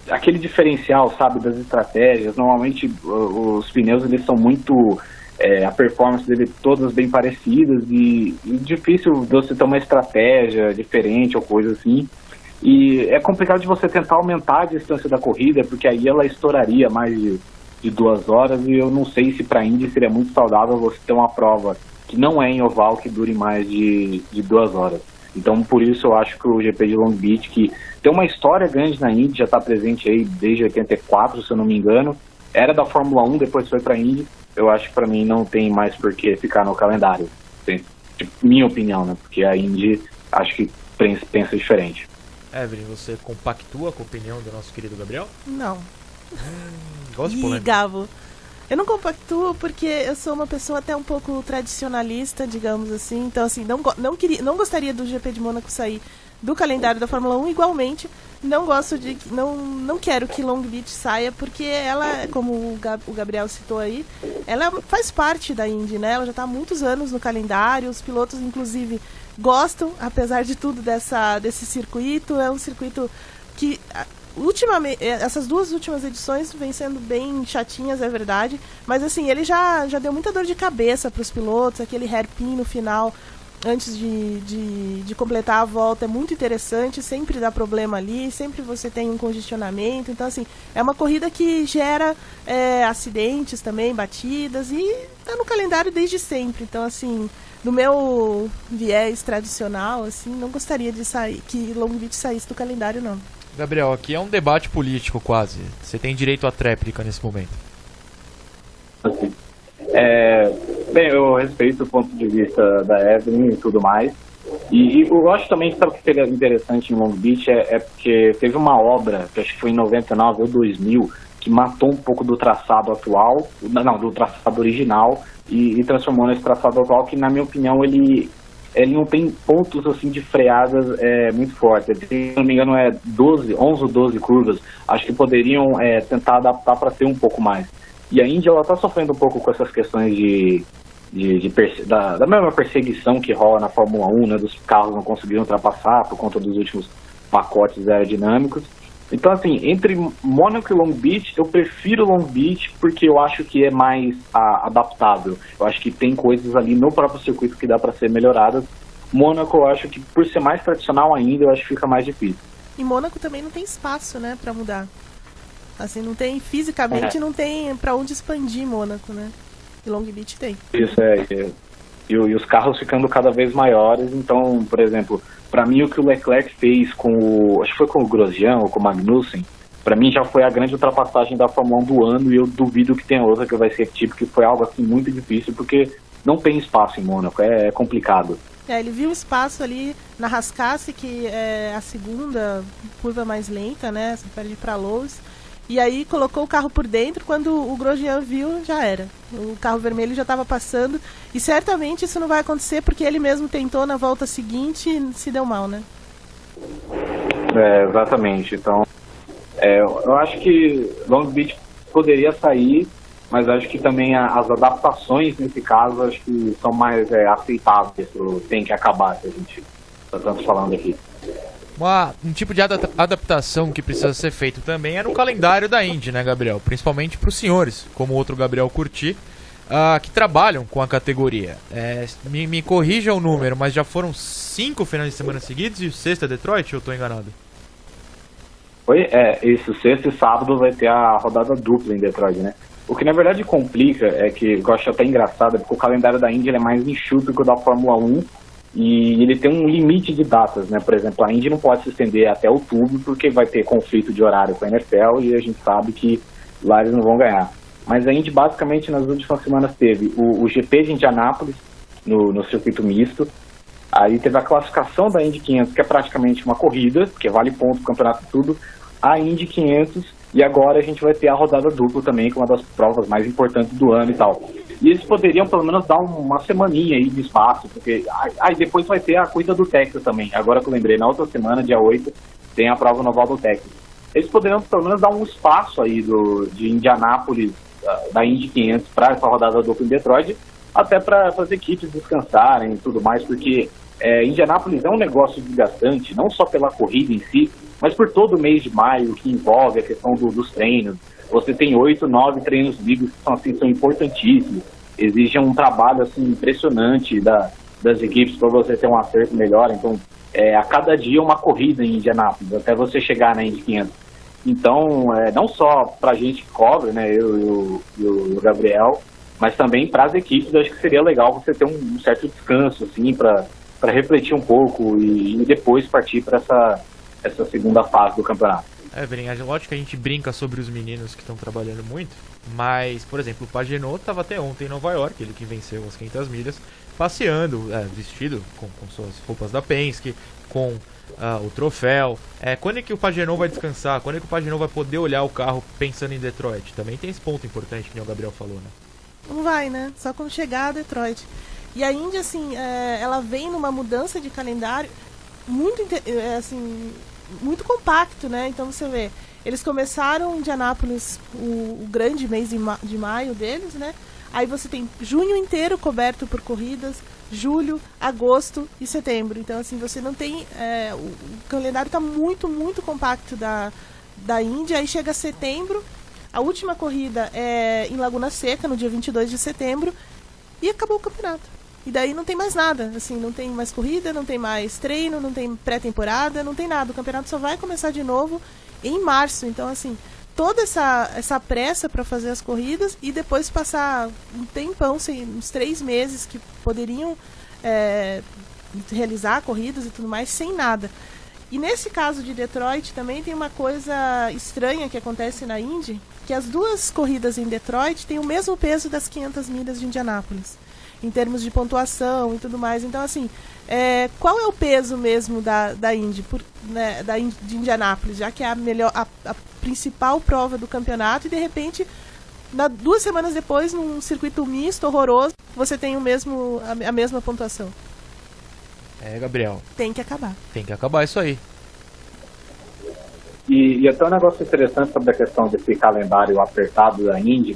aquele diferencial, sabe, das estratégias. Normalmente os pneus eles são muito... a performance dele todas bem parecidas e difícil de você ter uma estratégia diferente ou coisa assim. E é complicado de você tentar aumentar a distância da corrida, porque aí ela estouraria mais de 2 horas, e eu não sei se para a Indy seria muito saudável você ter uma prova que não é em oval que dure mais de 2 horas. Então, por isso eu acho que o GP de Long Beach, que tem uma história grande na Indy, já está presente aí desde 84, se eu não me engano, era da Fórmula 1, depois foi para a Indy, eu acho que para mim não tem mais por que ficar no calendário. Tem, tipo, minha opinião, né? Porque a Indy acho que pensa diferente. Evelyn, você compactua com a opinião do nosso querido Gabriel? Não. Gosto de polêmica. Gabo, eu não compactuo porque eu sou uma pessoa até um pouco tradicionalista, digamos assim. Então, assim, não gostaria do GP de Mônaco sair do calendário da Fórmula 1 igualmente. Não quero que Long Beach saia, porque ela, como o Gabriel citou aí, ela faz parte da Indy, né? Ela já está há muitos anos no calendário, os pilotos, inclusive, gostam, apesar de tudo, desse circuito. É um circuito que, ultimamente, essas duas últimas edições vêm sendo bem chatinhas, é verdade, mas assim, ele já deu muita dor de cabeça para os pilotos, aquele hairpin no final, antes de completar a volta, é muito interessante, sempre dá problema ali, sempre você tem um congestionamento, então assim, é uma corrida que gera acidentes também, batidas, e tá no calendário desde sempre, então assim, do meu viés tradicional, assim, não gostaria de que Long Beach saísse do calendário, não. Gabriel, aqui é um debate político quase, você tem direito à tréplica nesse momento. Assim. Bem, eu respeito o ponto de vista da Evelyn e tudo mais. E eu acho também que sabe o que seria interessante em Long Beach é porque teve uma obra, que acho que foi em 99 ou 2000, que matou um pouco do traçado atual, do traçado original, e transformou nesse traçado atual que, na minha opinião, ele não tem pontos assim de freadas muito fortes. Se não me engano, 11 ou 12 curvas. Acho que poderiam tentar adaptar para ter um pouco mais. E a Indy, ela está sofrendo um pouco com essas questões da mesma perseguição que rola na Fórmula 1, né, dos carros não conseguiram ultrapassar por conta dos últimos pacotes aerodinâmicos. Então, assim, entre Mônaco e Long Beach, eu prefiro Long Beach porque eu acho que é mais adaptável. Eu acho que tem coisas ali no próprio circuito que dá para ser melhoradas. Mônaco, eu acho que por ser mais tradicional ainda, eu acho que fica mais difícil. E Mônaco também não tem espaço, né, para mudar. Assim, não tem, fisicamente, não tem pra onde expandir Mônaco, né? E Long Beach tem. Isso, e os carros ficando cada vez maiores, então, por exemplo, pra mim o que o Leclerc fez acho que foi com o Grosjean ou com o Magnussen, pra mim já foi a grande ultrapassagem da Fórmula 1 do ano, e eu duvido que tenha outra que vai ser tipo, que foi algo assim muito difícil, porque não tem espaço em Mônaco, é complicado. Ele viu espaço ali na Rascasse, que é a segunda curva mais lenta, né? Você perde pra Lowe's. E aí colocou o carro por dentro, quando o Grosjean viu, já era. O carro vermelho já estava passando, e certamente isso não vai acontecer, porque ele mesmo tentou na volta seguinte e se deu mal, né? Exatamente. Então, eu acho que Long Beach poderia sair, mas acho que também as adaptações, nesse caso, acho que são mais aceitáveis. Tem que acabar, que a gente está tanto falando aqui. Um tipo de adaptação que precisa ser feito também é no calendário da Indy, né, Gabriel? Principalmente para os senhores, como o outro Gabriel Curti, que trabalham com a categoria. Me corrija o número, mas já foram 5 finais de semana seguidos e o sexto é Detroit, ou eu estou enganado? Isso, sexta e sábado vai ter a rodada dupla em Detroit, né? O que na verdade complica é que, eu acho até engraçado, é porque o calendário da Indy é mais enxuto que o da Fórmula 1, e ele tem um limite de datas, né? Por exemplo, a Indy não pode se estender até outubro porque vai ter conflito de horário com a NFL e a gente sabe que lá eles não vão ganhar. Mas a Indy basicamente nas últimas semanas teve o GP de Indianápolis no circuito misto, aí teve a classificação da Indy 500, que é praticamente uma corrida, que vale ponto, campeonato e tudo, a Indy 500, e agora a gente vai ter a rodada dupla também, que é uma das provas mais importantes do ano e tal. E eles poderiam pelo menos dar uma semaninha aí de espaço, porque aí depois vai ter a corrida do Texas também. Agora que eu lembrei, na outra semana, dia 8, tem a prova no Oval do Texas. Eles poderiam pelo menos dar um espaço aí de Indianápolis, da Indy 500, para essa rodada dupla em Detroit, até para as equipes descansarem e tudo mais, porque Indianápolis é um negócio desgastante, não só pela corrida em si, mas por todo o mês de maio, que envolve a questão dos treinos. Você tem 8, 9 treinos livres que são importantíssimos, exigem um trabalho assim, impressionante das equipes para você ter um acerto melhor. Então, a cada dia uma corrida em Indianápolis, até você chegar na Indy 500. Então, não só para a gente que cobre, né, eu e o Gabriel, mas também para as equipes, eu acho que seria legal você ter um certo descanso, assim, para refletir um pouco e depois partir para essa segunda fase do campeonato. Lógico que a gente brinca sobre os meninos que estão trabalhando muito, mas, por exemplo, o Pagenot estava até ontem em Nova York, ele que venceu as 500 milhas, passeando, vestido com suas roupas da Penske, com o troféu. Quando é que o Pagenot vai descansar? Quando é que o Pagenot vai poder olhar o carro pensando em Detroit? Também tem esse ponto importante que o Gabriel falou, né? Não vai, né? Só quando chegar a Detroit. E a Indy, assim, ela vem numa mudança de calendário muito, muito compacto, né? Então você vê, eles começaram em Indianápolis, o grande mês de maio deles, né? Aí você tem junho inteiro coberto por corridas, julho, agosto e setembro. Então, assim, você não tem... o calendário está muito, muito compacto da Indy. Aí chega setembro, a última corrida é em Laguna Seca, no dia 22 de setembro, e acabou o campeonato. E daí não tem mais nada, assim, não tem mais corrida, não tem mais treino, não tem pré-temporada, não tem nada. O campeonato só vai começar de novo em março. Então, assim, toda essa pressa para fazer as corridas e depois passar um tempão, uns 3 meses que poderiam realizar corridas e tudo mais, sem nada. E nesse caso de Detroit também tem uma coisa estranha que acontece na Indy, que as 2 corridas em Detroit têm o mesmo peso das 500 milhas de Indianápolis, em termos de pontuação e tudo mais. Então, assim, qual é o peso mesmo da Indy, de Indianápolis, já que é a principal prova do campeonato, e de repente, 2 semanas depois, num circuito misto, horroroso, você tem a mesma pontuação. Gabriel. Tem que acabar. Tem que acabar isso aí. E até um negócio interessante sobre a questão desse calendário apertado da Indy,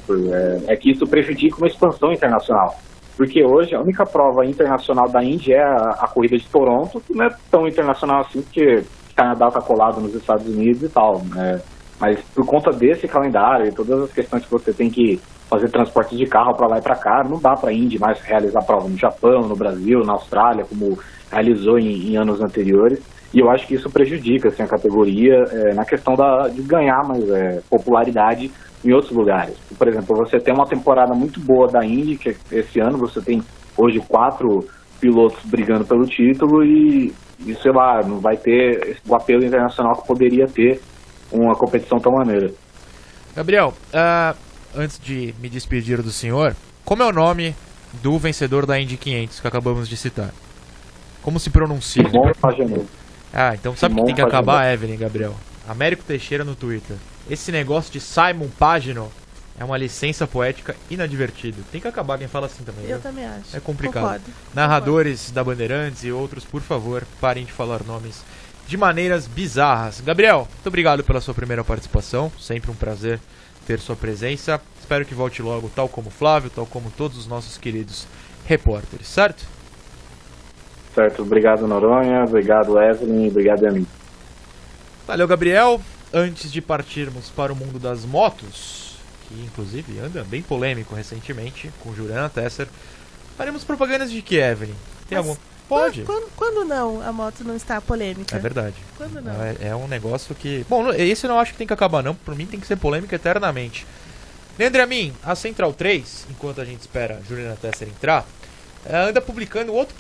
é que isso prejudica uma expansão internacional. Porque hoje a única prova internacional da Indy é a corrida de Toronto, que não é tão internacional assim, porque o Canadá está colado nos Estados Unidos e tal, né? Mas por conta desse calendário e todas as questões que você tem que fazer transporte de carro para lá e para cá, não dá para a Indy mais realizar prova no Japão, no Brasil, na Austrália, como realizou em anos anteriores. E eu acho que isso prejudica assim, a categoria na questão de ganhar mais popularidade em outros lugares. Por exemplo, você tem uma temporada muito boa da Indy, que esse ano você tem hoje 4 pilotos brigando pelo título e sei lá, não vai ter o apelo internacional que poderia ter uma competição tão maneira. Gabriel, antes de me despedir do senhor, como é o nome do vencedor da Indy 500 que acabamos de citar? Como se pronuncia? Simon Pagenaud. Então sabe que tem que acabar, Evelyn, Gabriel? Américo Teixeira no Twitter. Esse negócio de Simon Pagenaud é uma licença poética inadvertida. Tem que acabar quem fala assim também. Eu também acho. É complicado. Concordo. Narradores da Bandeirantes e outros, por favor, parem de falar nomes de maneiras bizarras. Gabriel, muito obrigado pela sua primeira participação. Sempre um prazer ter sua presença. Espero que volte logo, tal como o Flávio, tal como todos os nossos queridos repórteres, certo? Certo, obrigado Noronha, obrigado Evelyn, obrigado a mim. Valeu, Gabriel. Antes de partirmos para o mundo das motos, que inclusive anda bem polêmico recentemente, com Juliana Tesser, faremos propagandas de que, Evelyn? Tem algum? Pode. Quando não a moto não está polêmica? É verdade. Quando não? É um negócio que... Bom, esse eu não acho que tem que acabar não, por mim tem que ser polêmica eternamente. Leandro Amin, a Central 3, enquanto a gente espera a Juliana Tesser entrar, anda publicando um outro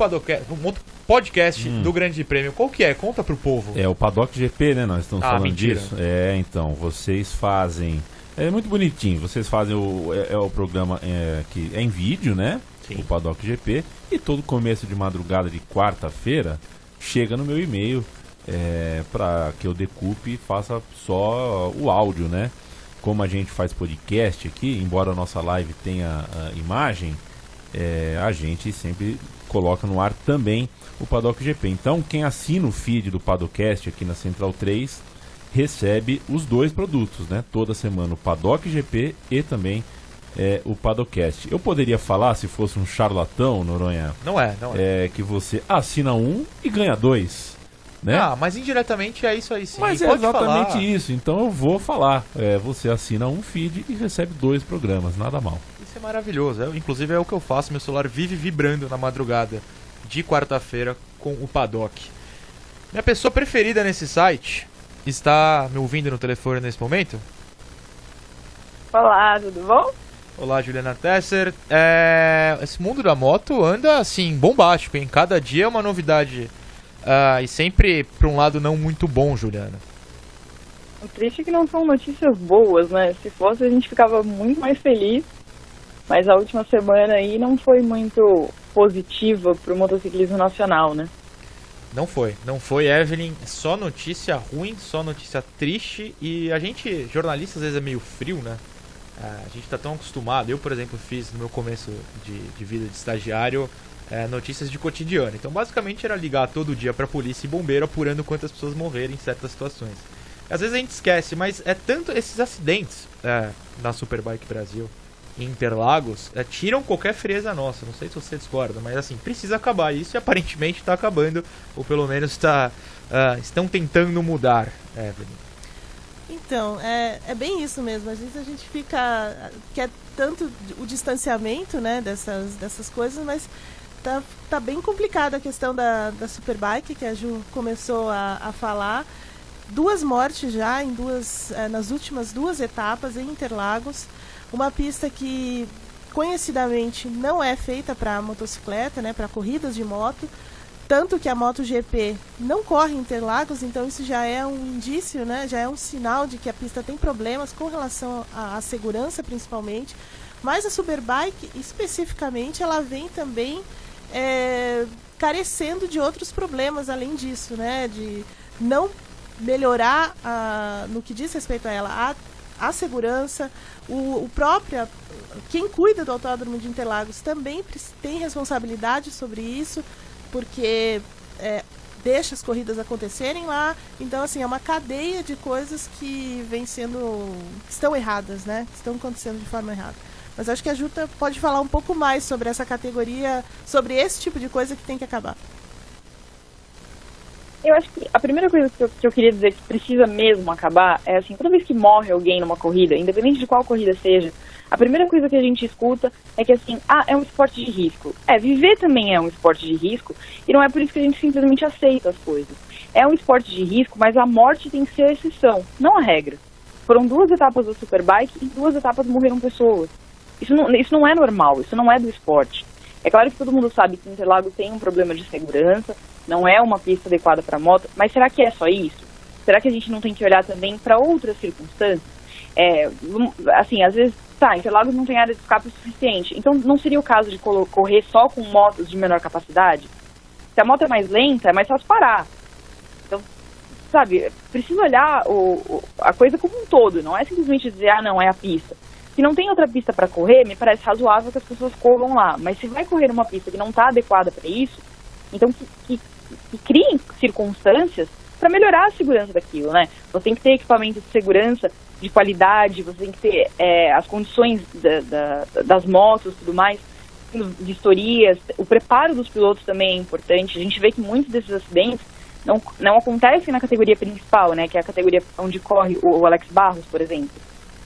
podcast do Grande Prêmio. Qual que é? Conta pro povo. É o Paddock GP, né? Nós estamos falando mentira. disso. Então, vocês fazem... É muito bonitinho. Vocês fazem o programa que é em vídeo, né? Sim. O Paddock GP. E todo começo de madrugada de quarta-feira chega no meu e-mail para que eu decupe e faça só o áudio, né? Como a gente faz podcast aqui, embora a nossa live tenha imagem, a gente sempre coloca no ar também o Paddock GP. Então, quem assina o feed do Paddockcast aqui na Central 3 recebe os 2 produtos, né? Toda semana o Paddock GP e também o Paddockcast. Eu poderia falar, se fosse um charlatão, Noronha, Não é. que você assina um e ganha 2, né? Mas indiretamente é isso aí sim. Mas Pode é exatamente falar. isso, então eu vou falar. Você assina um feed e recebe 2 programas, nada mal. Isso é maravilhoso. Inclusive é o que eu faço. Meu celular vive vibrando na madrugada de quarta-feira com o Paddock. Minha pessoa preferida nesse site está me ouvindo no telefone nesse momento? Olá, tudo bom? Olá, Juliana Tesser. Esse mundo da moto anda, assim, bombástico, hein? Cada dia é uma novidade. E sempre para um lado não muito bom, Juliana. O triste é que não são notícias boas, né? Se fosse, a gente ficava muito mais feliz. Mas a última semana aí não foi muito positiva para o motociclismo nacional, né? Não foi, Evelyn. Só notícia ruim, só notícia triste. E a gente, jornalista, às vezes é meio frio, né? A gente tá tão acostumado. Eu, por exemplo, fiz no meu começo de vida de estagiário notícias de cotidiano. Então, basicamente, era ligar todo dia pra polícia e bombeiro apurando quantas pessoas morreram em certas situações. Às vezes a gente esquece, mas é tanto esses acidentes na Superbike Brasil, em Interlagos, tiram qualquer frieza nossa. Não sei se você discorda, mas assim, precisa acabar isso e aparentemente está acabando, ou pelo menos estão tentando mudar, Evelyn. Então, é bem isso mesmo. Às vezes a gente quer tanto o distanciamento, né, dessas coisas, mas tá bem complicada a questão da Superbike, que a Ju começou a falar. 2 mortes já nas últimas 2 etapas em Interlagos. Uma pista que conhecidamente não é feita para motocicleta, né, para corridas de moto, tanto que a MotoGP não corre em Interlagos, então isso já é um indício, né, já é um sinal de que a pista tem problemas com relação à segurança principalmente, mas a Superbike especificamente ela vem também carecendo de outros problemas além disso, né, de não melhorar no que diz respeito a ela a segurança. Quem cuida do Autódromo de Interlagos também tem responsabilidade sobre isso, porque deixa as corridas acontecerem lá. Então, assim, é uma cadeia de coisas que estão erradas, né? Que estão acontecendo de forma errada. Mas acho que a Juta pode falar um pouco mais sobre essa categoria, sobre esse tipo de coisa que tem que acabar. Eu acho que a primeira coisa que eu queria dizer que precisa mesmo acabar é assim, toda vez que morre alguém numa corrida, independente de qual corrida seja, a primeira coisa que a gente escuta é que assim, é um esporte de risco. Viver também é um esporte de risco e não é por isso que a gente simplesmente aceita as coisas. É um esporte de risco, mas a morte tem que ser a exceção, não a regra. Foram 2 etapas da Superbike e 2 etapas morreram pessoas. Isso não é normal, isso não é do esporte. É claro que todo mundo sabe que Interlagos tem um problema de segurança, não é uma pista adequada para moto, mas será que é só isso? Será que a gente não tem que olhar também para outras circunstâncias? Assim, às vezes, Interlagos não tem área de escape suficiente, então não seria o caso de correr só com motos de menor capacidade? Se a moto é mais lenta, é mais fácil parar. Então, sabe, precisa olhar a coisa como um todo, não é simplesmente dizer, não, é a pista. Se não tem outra pista para correr, me parece razoável que as pessoas corram lá. Mas se vai correr uma pista que não está adequada para isso, então que criem circunstâncias para melhorar a segurança daquilo, né? Você tem que ter equipamento de segurança de qualidade, você tem que ter as condições das motos e tudo mais, vistorias, o preparo dos pilotos também é importante. A gente vê que muitos desses acidentes não acontecem na categoria principal, né? Que é a categoria onde corre o Alex Barros, por exemplo.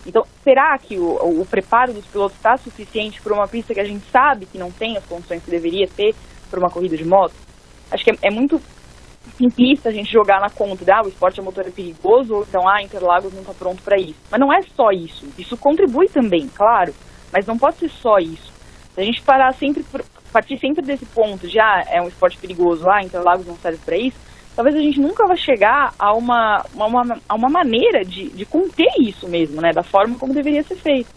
Então, será que o preparo dos pilotos está suficiente para uma pista que a gente sabe que não tem as condições que deveria ter para uma corrida de moto? Acho que é muito simplista a gente jogar na conta de o esporte a motor é perigoso, ou então Interlagos não está pronto para isso. Mas não é só isso. Isso contribui também, claro, mas não pode ser só isso. Se a gente partir sempre desse ponto de é um esporte perigoso, Interlagos não serve para isso, talvez a gente nunca vai chegar a uma maneira de conter isso mesmo, né? Da forma como deveria ser feito.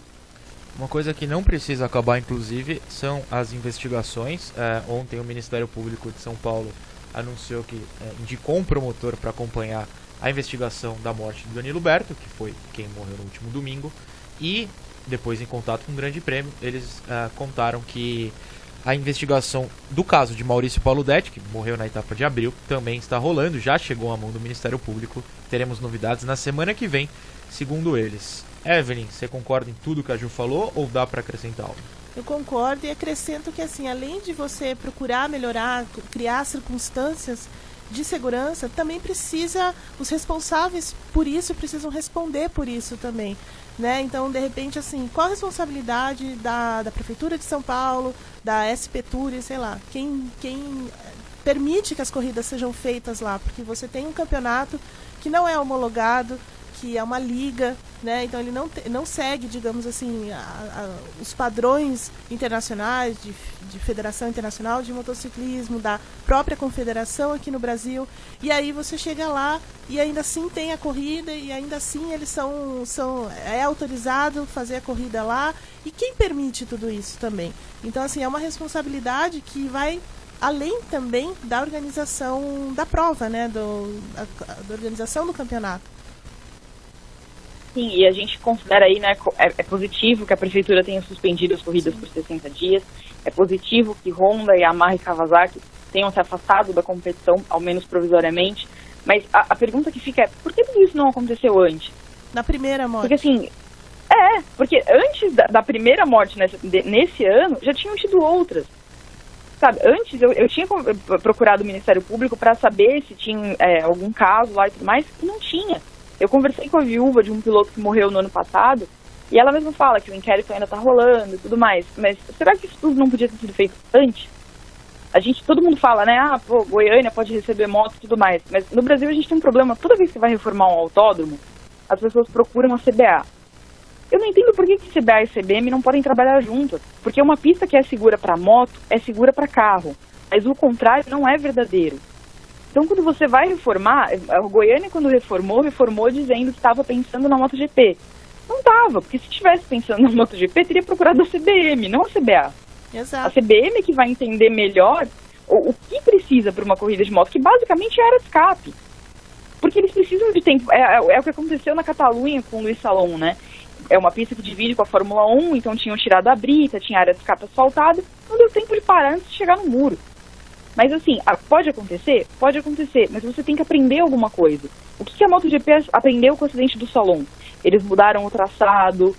Uma coisa que não precisa acabar, inclusive, são as investigações. Ontem o Ministério Público de São Paulo anunciou que indicou um promotor para acompanhar a investigação da morte do Danilo Berto, que foi quem morreu no último domingo. E, depois em contato com o Grande Prêmio, eles contaram que a investigação do caso de Maurício Pauludetti, que morreu na etapa de abril, também está rolando, já chegou à mão do Ministério Público. Teremos novidades na semana que vem, segundo eles. Evelyn, você concorda em tudo que a Ju falou ou dá para acrescentar algo? Eu concordo e acrescento que, assim, além de você procurar melhorar, criar circunstâncias de segurança, também os responsáveis por isso precisam responder por isso também, né? Então, de repente, assim, qual a responsabilidade da Prefeitura de São Paulo, da SP Tour, sei lá, quem permite que as corridas sejam feitas lá? Porque você tem um campeonato que não é homologado, que é uma liga, né? Então ele não segue, digamos assim, os padrões internacionais de Federação Internacional de Motociclismo, da própria confederação aqui no Brasil. E aí você chega lá e ainda assim tem a corrida e ainda assim eles é autorizado fazer a corrida lá. E quem permite tudo isso também? Então, assim, é uma responsabilidade que vai além também da organização da prova, né? Da organização do campeonato. Sim, e a gente considera aí, né, é positivo que a prefeitura tenha suspendido as corridas por 60 dias, é positivo que Honda, Yamaha e Kawasaki tenham se afastado da competição, ao menos provisoriamente, mas a pergunta que fica é, por que tudo isso não aconteceu antes? Na primeira morte. Porque assim, porque antes da primeira morte nesse ano, já tinham tido outras. Sabe, antes eu tinha procurado o Ministério Público para saber se tinha algum caso lá e tudo mais, e não tinha. Eu conversei com a viúva de um piloto que morreu no ano passado, e ela mesma fala que o inquérito ainda tá rolando e tudo mais, mas será que isso tudo não podia ter sido feito antes? Todo mundo fala, né, Goiânia pode receber moto e tudo mais, mas no Brasil a gente tem um problema, toda vez que vai reformar um autódromo, as pessoas procuram a CBA. Eu não entendo por que CBA e CBM não podem trabalhar juntas, porque uma pista que é segura para moto é segura para carro, mas o contrário não é verdadeiro. Então, quando você vai reformar, a Goiânia, quando reformou dizendo que estava pensando na MotoGP. Não estava, porque se estivesse pensando na MotoGP, teria procurado a CBM, não a CBA. Exato. A CBM que vai entender melhor o que precisa para uma corrida de moto, que basicamente é área de escape. Porque eles precisam de tempo. É o que aconteceu na Catalunha com o Luiz Salom, né? É uma pista que divide com a Fórmula 1, então tinham tirado a brita, tinha área de escape asfaltada, não deu tempo de parar antes de chegar no muro. Mas assim, pode acontecer? Pode acontecer, mas você tem que aprender alguma coisa. O que a MotoGP aprendeu com o acidente do Salom? Eles mudaram o traçado,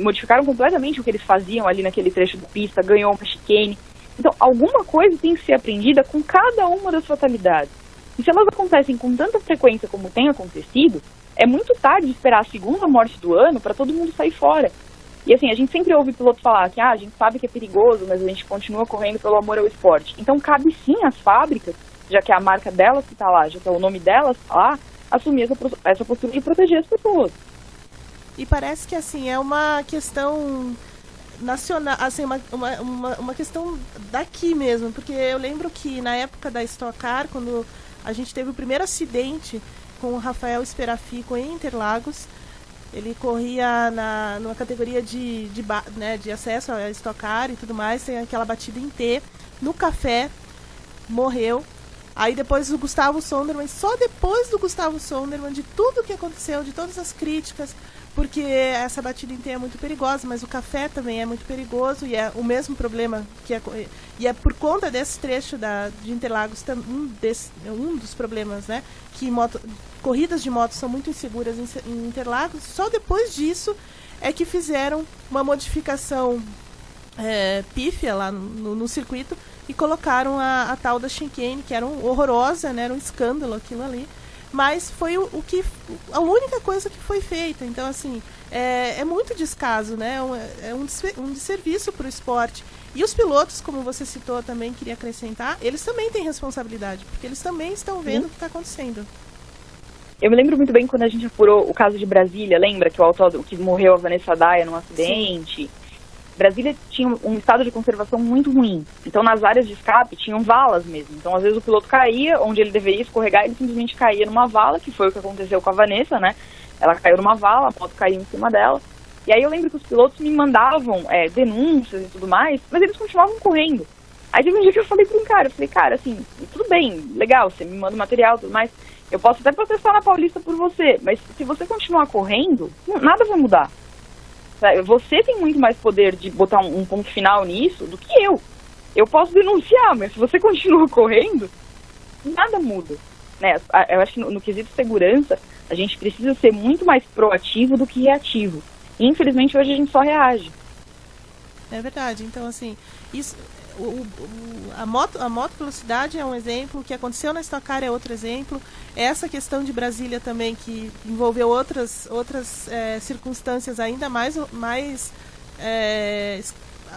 modificaram completamente o que eles faziam ali naquele trecho de pista, ganhou uma chicane. Então, alguma coisa tem que ser aprendida com cada uma das fatalidades. E se elas acontecem com tanta frequência como tem acontecido, é muito tarde esperar a segunda morte do ano para todo mundo sair fora. E assim, a gente sempre ouve piloto falar que a gente sabe que é perigoso, mas a gente continua correndo pelo amor ao esporte. Então cabe sim às fábricas, já que é a marca delas que está lá, já que é o nome delas que está lá, assumir essa postura de proteger as pessoas. E parece que assim, é uma questão nacional, assim, uma questão daqui mesmo, porque eu lembro que na época da Stock Car, quando a gente teve o primeiro acidente com o Rafael Esperafico em Interlagos, ele corria numa categoria de acesso a Stock Car e tudo mais, tem aquela batida em T, no café, morreu. Aí depois o Gustavo Sonderman, só depois do Gustavo Sonderman, de tudo que aconteceu, de todas as críticas, porque essa batida em T é muito perigosa, mas o café também é muito perigoso e é o mesmo problema, e é por conta desse trecho de Interlagos, um dos problemas, né, que corridas de moto são muito inseguras em Interlagos. Só depois disso é que fizeram uma modificação pífia lá no circuito e colocaram a tal da chicane, que era horrorosa, né, era um escândalo aquilo ali. Mas foi a única coisa que foi feita. Então, assim, é muito descaso, né? É um desserviço para o esporte. E os pilotos, como você citou também, queria acrescentar, eles também têm responsabilidade, porque eles também estão vendo o que está acontecendo. Eu me lembro muito bem quando a gente apurou o caso de Brasília, lembra que morreu a Vanessa Daia num acidente? Sim. Brasília tinha um estado de conservação muito ruim. Então, nas áreas de escape, tinham valas mesmo. Então, às vezes, o piloto caía, onde ele deveria escorregar, ele simplesmente caía numa vala, que foi o que aconteceu com a Vanessa, né? Ela caiu numa vala, a moto caiu em cima dela. E aí eu lembro que os pilotos me mandavam denúncias e tudo mais, mas eles continuavam correndo. Aí teve um dia que eu falei para um cara, assim, tudo bem, legal, você me manda material e tudo mais, eu posso até protestar na Paulista por você, mas se você continuar correndo, nada vai mudar. Você tem muito mais poder de botar um ponto final nisso do que eu. Eu posso denunciar, mas se você continua correndo, nada muda. Né? Eu acho que no quesito segurança, a gente precisa ser muito mais proativo do que reativo. E, infelizmente, hoje a gente só reage. É verdade. Então, assim, isso, a moto velocidade é um exemplo, o que aconteceu na Stock Car é outro exemplo. Essa questão de Brasília também, que envolveu outras circunstâncias ainda mais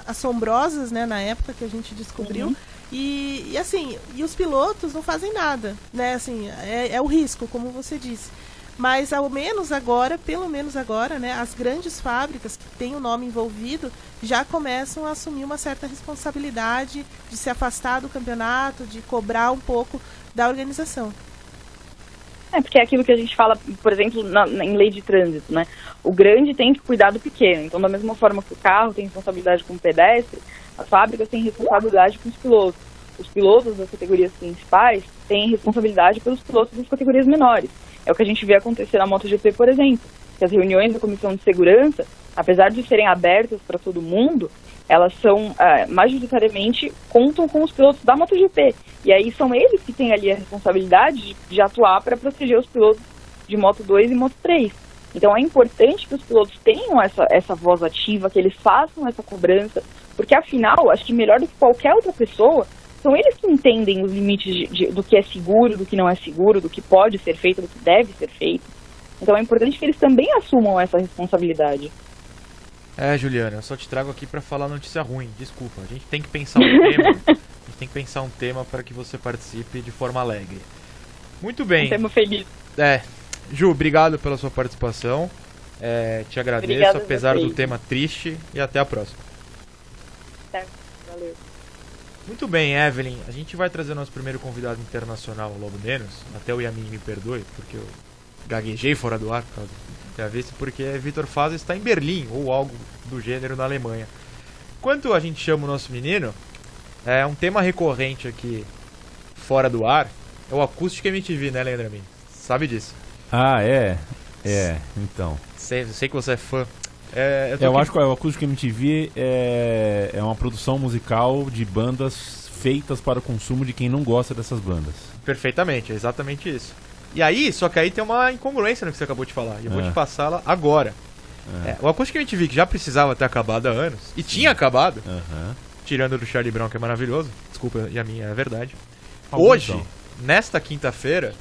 assombrosas, né, na época que a gente descobriu. Uhum. E assim, os pilotos não fazem nada, né? Assim, é o risco, como você disse. Mas ao menos agora, pelo menos agora, né, as grandes fábricas que têm o nome envolvido já começam a assumir uma certa responsabilidade de se afastar do campeonato, de cobrar um pouco da organização. Porque é aquilo que a gente fala, por exemplo, em lei de trânsito, né? O grande tem que cuidar do pequeno. Então, da mesma forma que o carro tem responsabilidade com o pedestre, as fábricas têm responsabilidade com os pilotos. Os pilotos das categorias principais têm responsabilidade pelos pilotos das categorias menores. É o que a gente vê acontecer na MotoGP, por exemplo. Que as reuniões da comissão de segurança, apesar de serem abertas para todo mundo, elas são, majoritariamente, contam com os pilotos da MotoGP. E aí são eles que têm ali a responsabilidade de atuar para proteger os pilotos de Moto 2 e Moto 3. Então é importante que os pilotos tenham essa voz ativa, que eles façam essa cobrança, porque afinal, acho que melhor do que qualquer outra pessoa, são eles que entendem os limites do que é seguro, do que não é seguro, do que pode ser feito, do que deve ser feito. Então é importante que eles também assumam essa responsabilidade. Juliana, eu só te trago aqui pra falar notícia ruim, desculpa. A gente tem que pensar um tema. A gente tem que pensar um tema para que você participe de forma alegre. Muito bem. Um tema feliz. Ju, obrigado pela sua participação. Te agradeço, Obrigada, apesar do tema triste. E até a próxima. Tá, valeu. Muito bem, Evelyn. A gente vai trazer nosso primeiro convidado internacional logo menos. Até o Yamin me perdoe, porque eu gaguejei fora do ar por causa da vez, porque Vitor Fazio está em Berlim, ou algo do gênero, na Alemanha. Enquanto a gente chama o nosso menino, um tema recorrente aqui fora do ar é o Acústica MTV, né, Leandro Amin? Sabe disso? Ah, é? Então. Sei que você é fã. Eu acho que o Acústica MTV é uma produção musical de bandas feitas para o consumo de quem não gosta dessas bandas. Perfeitamente, é exatamente isso. E aí, só que aí tem uma incongruência no que você acabou de falar, e eu vou te passá-la agora. O Acústica MTV, que já precisava ter acabado há anos, e tinha acabado, tirando do Charlie Brown, que é maravilhoso, desculpa, e a minha é verdade. Hoje, nesta quinta-feira,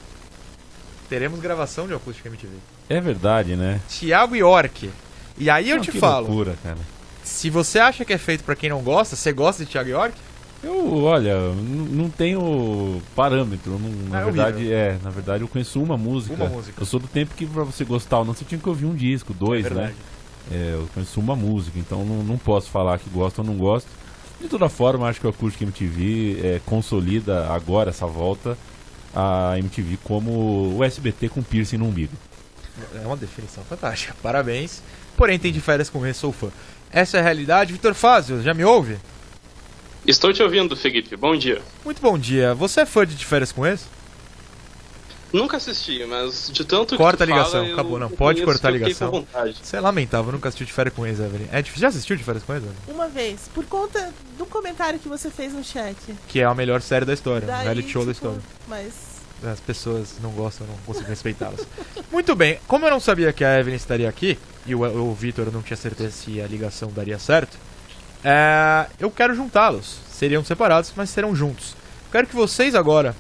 teremos gravação de Acústica MTV. É verdade, né? Thiago York. E aí eu te falo, loucura, cara. Se você acha que é feito pra quem não gosta, você gosta de Thiago York? Olha, não tenho parâmetro. Na verdade eu conheço uma música. Eu sou do tempo que pra você gostar ou não, você tinha que ouvir um disco, dois, né? Eu conheço uma música, então não posso falar que gosto ou não gosto. De toda forma, acho que o Acústica MTV consolida agora essa volta a MTV como o SBT com piercing no umbigo. É uma definição fantástica, parabéns. Porém, tem de férias com esse, sou fã. Essa é a realidade. Vitor Fazio, já me ouve? Estou te ouvindo, Felipe. Bom dia. Muito bom dia. Você é fã de férias com esse? Nunca assisti, mas de tanto corta que a ligação, fala, acabou. Não, pode cortar a ligação. Isso é lamentável, nunca assistiu de férias com ex, Evelyn. Já assistiu de férias com ex, Evelyn? Uma vez, por conta do comentário que você fez no chat. Que é a melhor série da história, Daí, o reality show da história. Mas as pessoas não gostam, não consigo respeitá-las. Muito bem, como eu não sabia que a Evelyn estaria aqui, e o Vitor não tinha certeza se a ligação daria certo, eu quero juntá-los. Seriam separados, mas serão juntos. Quero que vocês agora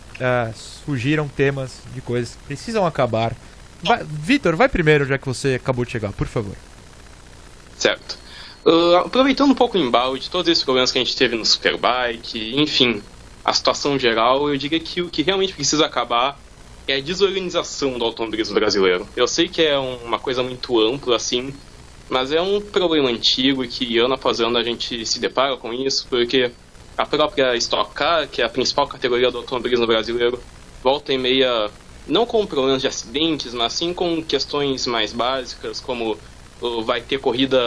sugiram temas de coisas que precisam acabar. Vitor, vai primeiro, já que você acabou de chegar, por favor. Certo. Aproveitando um pouco o embalo de todos esses problemas que a gente teve no Superbike, enfim, a situação geral, eu diria que o que realmente precisa acabar é a desorganização do automobilismo brasileiro. Eu sei que é uma coisa muito ampla, assim, mas é um problema antigo que ano após ano a gente se depara com isso, porque a própria Stock Car, que é a principal categoria do automobilismo brasileiro, volta e meia, não com problemas de acidentes, mas sim com questões mais básicas, como vai ter corrida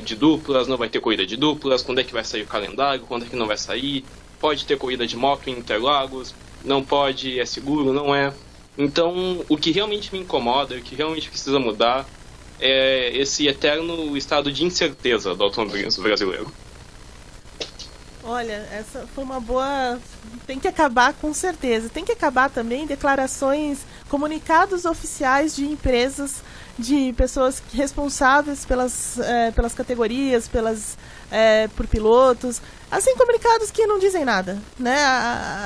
de duplas, não vai ter corrida de duplas, quando é que vai sair o calendário, quando é que não vai sair, pode ter corrida de moto em Interlagos, não pode, é seguro, não é. Então, o que realmente me incomoda, o que realmente precisa mudar, é esse eterno estado de incerteza do automobilismo brasileiro. Olha, essa foi uma boa... Tem que acabar com certeza. Tem que acabar também declarações, comunicados oficiais de empresas, de pessoas responsáveis pelas categorias, por pilotos. Assim, comunicados que não dizem nada, né?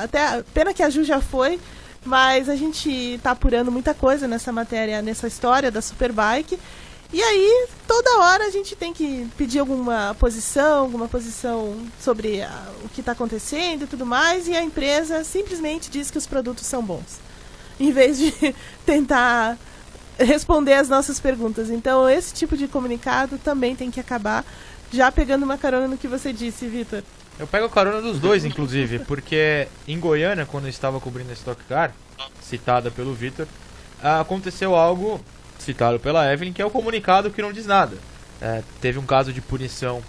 Até pena que a Ju já foi, mas a gente está apurando muita coisa nessa matéria, nessa história da Superbike. E aí, toda hora a gente tem que pedir alguma posição sobre o que está acontecendo e tudo mais, e a empresa simplesmente diz que os produtos são bons. Em vez de tentar responder as nossas perguntas. Então, esse tipo de comunicado também tem que acabar, já pegando uma carona no que você disse, Vitor. Eu pego a carona dos dois, inclusive, porque em Goiânia, quando eu estava cobrindo a Stock Car, citada pelo Vitor, aconteceu algo citado pela Evelyn, que é o comunicado que não diz nada. Teve um caso de punição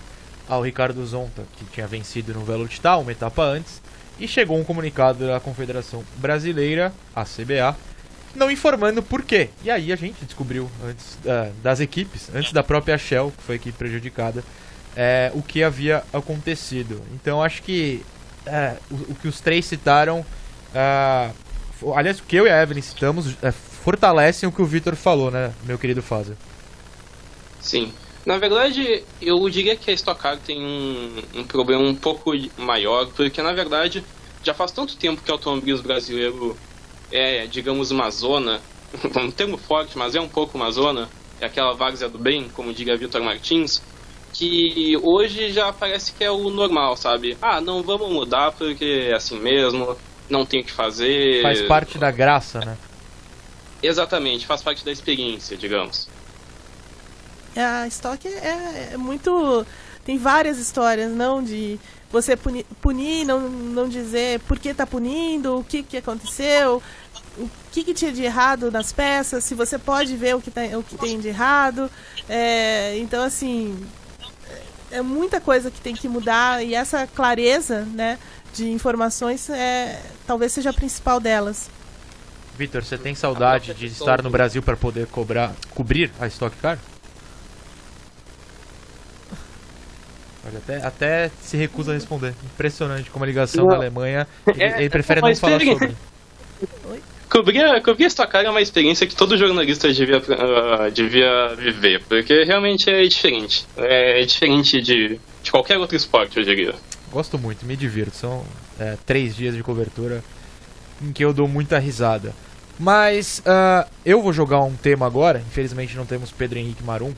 ao Ricardo Zonta, que tinha vencido no Velocitar, uma etapa antes, e chegou um comunicado da Confederação Brasileira, a CBA, não informando por quê. E aí a gente descobriu, antes das equipes, antes da própria Shell, que foi a equipe prejudicada, o que havia acontecido. Então acho que o que os três citaram, aliás, o que eu e a Evelyn citamos, fortalecem o que o Vitor falou, né, meu querido Fazio? Sim. Na verdade, eu diria que a Stock Car tem um problema um pouco maior, porque na verdade já faz tanto tempo que o automobilismo brasileiro é, digamos, uma zona, um termo forte, mas é um pouco uma zona, é aquela várzea do bem, como diria Vitor Martins, que hoje já parece que é o normal, sabe? Não vamos mudar porque é assim mesmo, não tem o que fazer. Faz parte da graça, né? Exatamente, faz parte da experiência, digamos. A Stock é muito... Tem várias histórias, não? De você punir, não dizer por que tá punindo, o que aconteceu, o que tinha de errado nas peças, se você pode ver o que tem de errado. Então, assim, é muita coisa que tem que mudar, e essa clareza, né, de informações talvez seja a principal delas. Vitor, você tem saudade de estar no Brasil para poder cobrir a Stock Car? Olha, até se recusa a responder. Impressionante como a ligação da Alemanha, ele prefere não falar sobre. Cobrir a Stock Car é uma experiência que todo jornalista devia viver, porque realmente é diferente. É diferente de qualquer outro esporte, eu diria. Gosto muito, me divirto. São 3 dias de cobertura em que eu dou muita risada. Mas eu vou jogar um tema agora. Infelizmente não temos Pedro Henrique Marum,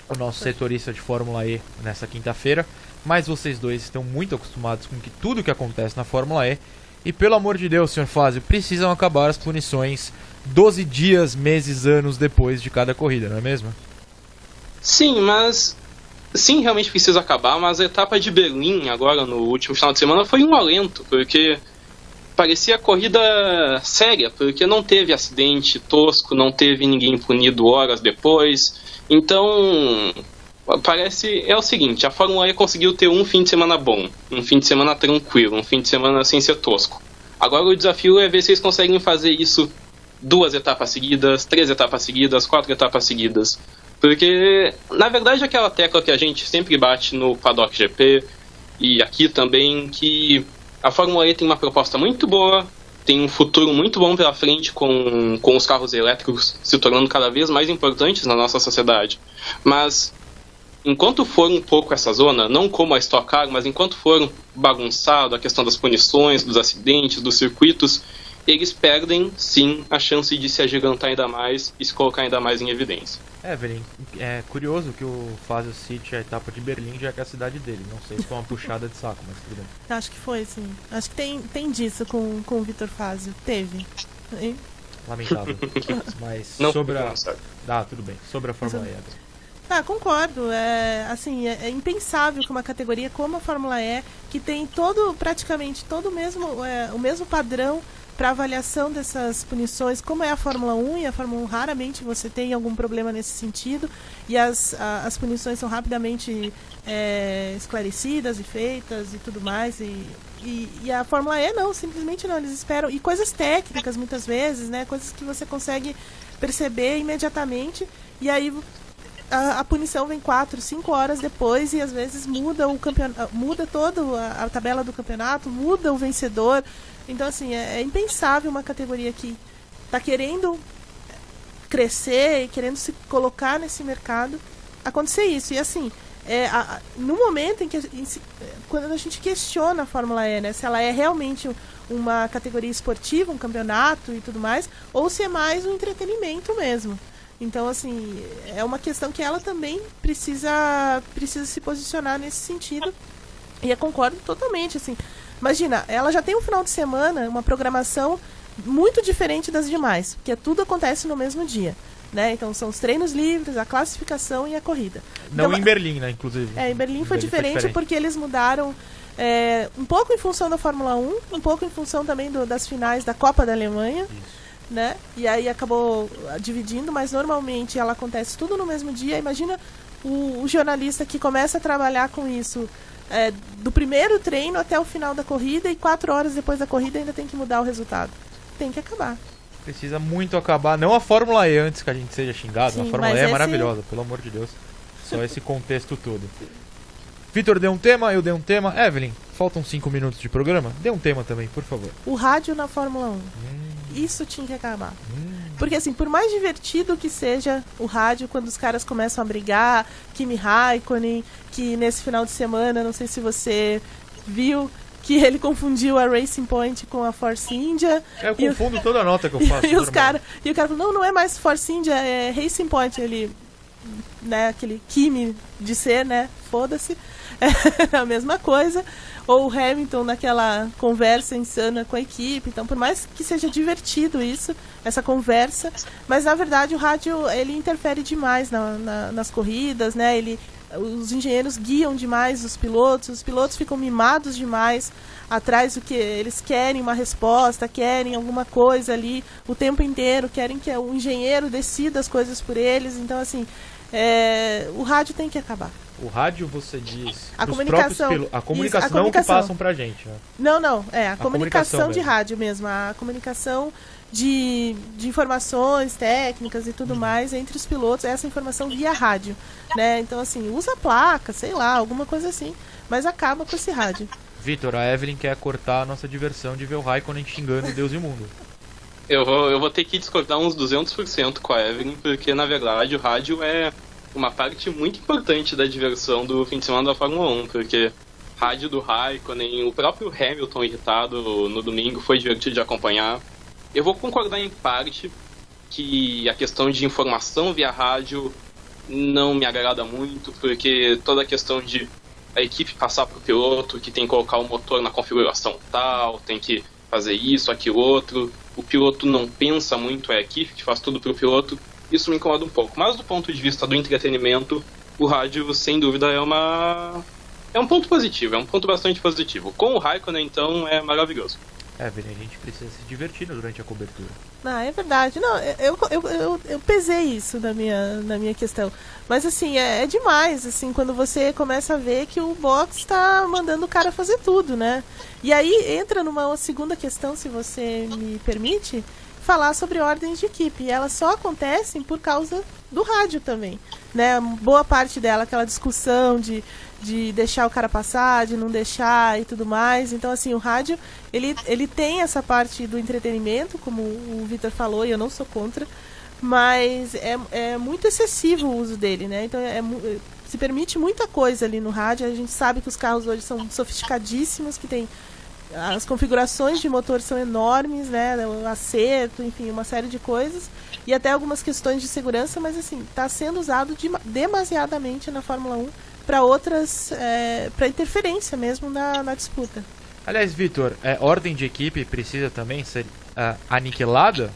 o nosso setorista de Fórmula E, nessa quinta-feira. Mas vocês dois estão muito acostumados com tudo que acontece na Fórmula E. E pelo amor de Deus, Sr. Fazio, precisam acabar as punições 12 dias, meses, anos depois de cada corrida, não é mesmo? Sim, realmente precisa acabar, mas a etapa de Berlim, agora no último final de semana, foi um alento, porque parecia corrida séria, porque não teve acidente tosco, não teve ninguém punido horas depois. Então, é o seguinte, a Fórmula E conseguiu ter um fim de semana bom, um fim de semana tranquilo, um fim de semana sem ser tosco. Agora o desafio é ver se eles conseguem fazer isso 2 etapas seguidas, 3 etapas seguidas, 4 etapas seguidas. Porque, na verdade, aquela tecla que a gente sempre bate no Paddock GP e aqui também, que a Fórmula E tem uma proposta muito boa, tem um futuro muito bom pela frente com os carros elétricos se tornando cada vez mais importantes na nossa sociedade. Mas, enquanto for um pouco essa zona, não como a Stock Car, mas enquanto for bagunçado a questão das punições, dos acidentes, dos circuitos, eles perdem, sim, a chance de se agigantar ainda mais e se colocar ainda mais em evidência. Evelyn, é curioso que o Fazio cite a etapa de Berlim, já que é a cidade dele. Não sei se foi uma puxada de saco, mas tudo bem. Acho que foi, sim. Acho que tem disso com o Vitor Fazio. Teve. Hein? Lamentável. Mas não sobre a... tudo bem. Sobre a Fórmula E. Concordo. É impensável que uma categoria como a Fórmula E, que tem praticamente todo o mesmo padrão para avaliação dessas punições, como é a Fórmula 1, e a Fórmula 1 raramente você tem algum problema nesse sentido, e as punições são rapidamente esclarecidas e feitas e tudo mais, e a Fórmula E não, simplesmente não, eles esperam, e coisas técnicas muitas vezes, né, coisas que você consegue perceber imediatamente, e aí a punição vem 4, 5 horas depois, e às vezes muda toda a tabela do campeonato, muda o vencedor. Então, assim, é impensável uma categoria que está querendo crescer e querendo se colocar nesse mercado acontecer isso. E, assim, no momento em que quando a gente questiona a Fórmula E, né, se ela é realmente uma categoria esportiva, um campeonato e tudo mais, ou se é mais um entretenimento mesmo. Então, assim, é uma questão que ela também precisa se posicionar nesse sentido. E eu concordo totalmente, assim. Imagina, ela já tem um final de semana, uma programação muito diferente das demais, porque tudo acontece no mesmo dia. né? Então são os treinos livres, a classificação e a corrida. Não Então, em Berlim, né, inclusive. em Berlim foi diferente porque eles mudaram um pouco em função da Fórmula 1, um pouco em função também das finais da Copa da Alemanha. Isso. Né? E aí acabou dividindo, mas normalmente ela acontece tudo no mesmo dia. Imagina o jornalista que começa a trabalhar com isso do primeiro treino até o final da corrida e 4 horas depois da corrida ainda tem que mudar o resultado. Tem que acabar. Precisa muito acabar. Não a Fórmula E antes que a gente seja xingado. Sim, A Fórmula E é maravilhosa, pelo amor de Deus. Só esse contexto todo. Vitor deu um tema, eu dei um tema. Evelyn, faltam 5 minutos de programa. Dê um tema também, por favor. O rádio na Fórmula 1. Isso tinha que acabar. Porque assim, por mais divertido que seja o rádio, quando os caras começam a brigar, Kimi Raikkonen, que nesse final de semana, não sei se você viu, que ele confundiu a Racing Point com a Force India. Eu confundo toda a nota que eu faço. E o cara falou, não é mais Force India, é Racing Point. Ele, né, aquele Kimi de ser, né, foda-se. É a mesma coisa. Ou o Hamilton naquela conversa insana com a equipe. Então, por mais que seja divertido isso, essa conversa, mas na verdade o rádio ele interfere demais nas corridas, né? Os engenheiros guiam demais os pilotos ficam mimados demais atrás do que eles querem, uma resposta, querem alguma coisa ali o tempo inteiro, querem que o engenheiro decida as coisas por eles. Então, assim, o rádio tem que acabar. O rádio, você diz... A comunicação. A comunicação que passam pra gente. Né? Não. A comunicação de rádio mesmo. A comunicação de informações técnicas e tudo mais entre os pilotos. Essa informação via rádio. Né? Então, assim, usa placa, sei lá, alguma coisa assim. Mas acaba com esse rádio. Vitor, a Evelyn quer cortar a nossa diversão de ver o Raikkonen xingando Deus e o mundo. Eu vou ter que discordar uns 200% com a Evelyn, porque, na verdade, o rádio é uma parte muito importante da diversão do fim de semana da Fórmula 1, porque rádio do Raikkonen, o próprio Hamilton irritado no domingo foi divertido de acompanhar. Eu vou concordar em parte que a questão de informação via rádio não me agrada muito, porque toda a questão de a equipe passar para o piloto, que tem que colocar o motor na configuração tal, tem que fazer isso, aquilo, outro, o piloto não pensa muito, é a equipe que faz tudo para o piloto. Isso me incomoda um pouco, mas do ponto de vista do entretenimento, o rádio, sem dúvida, é um ponto positivo, é um ponto bastante positivo. Com o Raikkonen, então, é maravilhoso. A gente precisa se divertir durante a cobertura. É verdade. Não, eu pesei isso na minha questão. Mas, assim, é demais, assim, quando você começa a ver que o box tá mandando o cara fazer tudo, né? E aí entra numa segunda questão, se você me permite, falar sobre ordens de equipe. E elas só acontecem por causa do rádio também, né? Boa parte dela, aquela discussão de deixar o cara passar, de não deixar e tudo mais. Então, assim, o rádio, ele tem essa parte do entretenimento, como o Vitor falou, e eu não sou contra, mas é muito excessivo o uso dele, né? Então, se permite muita coisa ali no rádio. A gente sabe que os carros hoje são sofisticadíssimos, que tem... As configurações de motor são enormes, né? O acerto, enfim, uma série de coisas. E até algumas questões de segurança, mas assim, está sendo usado demasiadamente na Fórmula 1 para outras, para interferência mesmo na disputa. Aliás, Vitor, ordem de equipe precisa também ser aniquilada?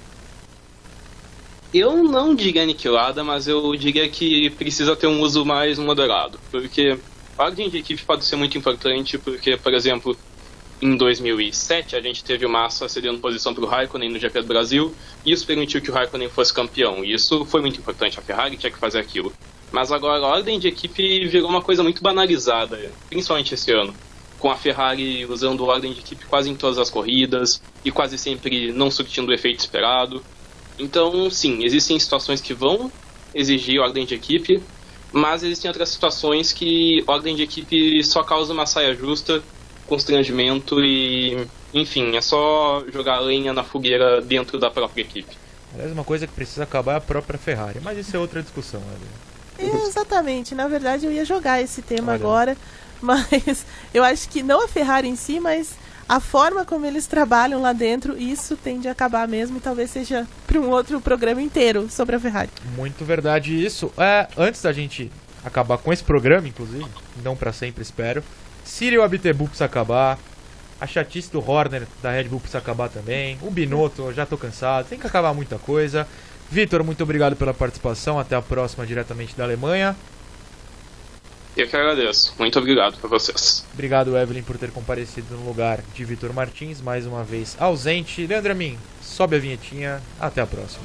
Eu não diria aniquilada, mas eu diria que precisa ter um uso mais moderado. Porque a ordem de equipe pode ser muito importante, porque, por exemplo, em 2007 a gente teve o Massa cedendo posição para o Raikkonen no GP do Brasil, e isso permitiu que o Raikkonen fosse campeão, e isso foi muito importante, a Ferrari tinha que fazer aquilo. Mas agora a ordem de equipe virou uma coisa muito banalizada, principalmente esse ano, com a Ferrari usando ordem de equipe quase em todas as corridas, e quase sempre não surtindo o efeito esperado. Então, sim, existem situações que vão exigir ordem de equipe, mas existem outras situações que ordem de equipe só causa uma saia justa, constrangimento e, enfim, é só jogar lenha na fogueira dentro da própria equipe. Aliás, uma coisa que precisa acabar é a própria Ferrari, mas isso é outra discussão, né? Exatamente, na verdade eu ia jogar esse tema agora, mas eu acho que não a Ferrari em si, mas a forma como eles trabalham lá dentro, isso tende a acabar mesmo, e talvez seja para um outro programa inteiro sobre a Ferrari. Muito verdade isso. Antes da gente acabar com esse programa, inclusive, não para sempre, espero, Cyril Abiteboul precisa acabar, a chatice do Horner da Red Bull precisa acabar também, o Binotto, já tô cansado, tem que acabar muita coisa. Vitor, muito obrigado pela participação. Até a próxima, diretamente da Alemanha. Eu que agradeço. Muito obrigado pra vocês. Obrigado, Evelyn, por ter comparecido no lugar de Vitor Martins, mais uma vez ausente. Leandro Amin, sobe a vinhetinha. Até a próxima.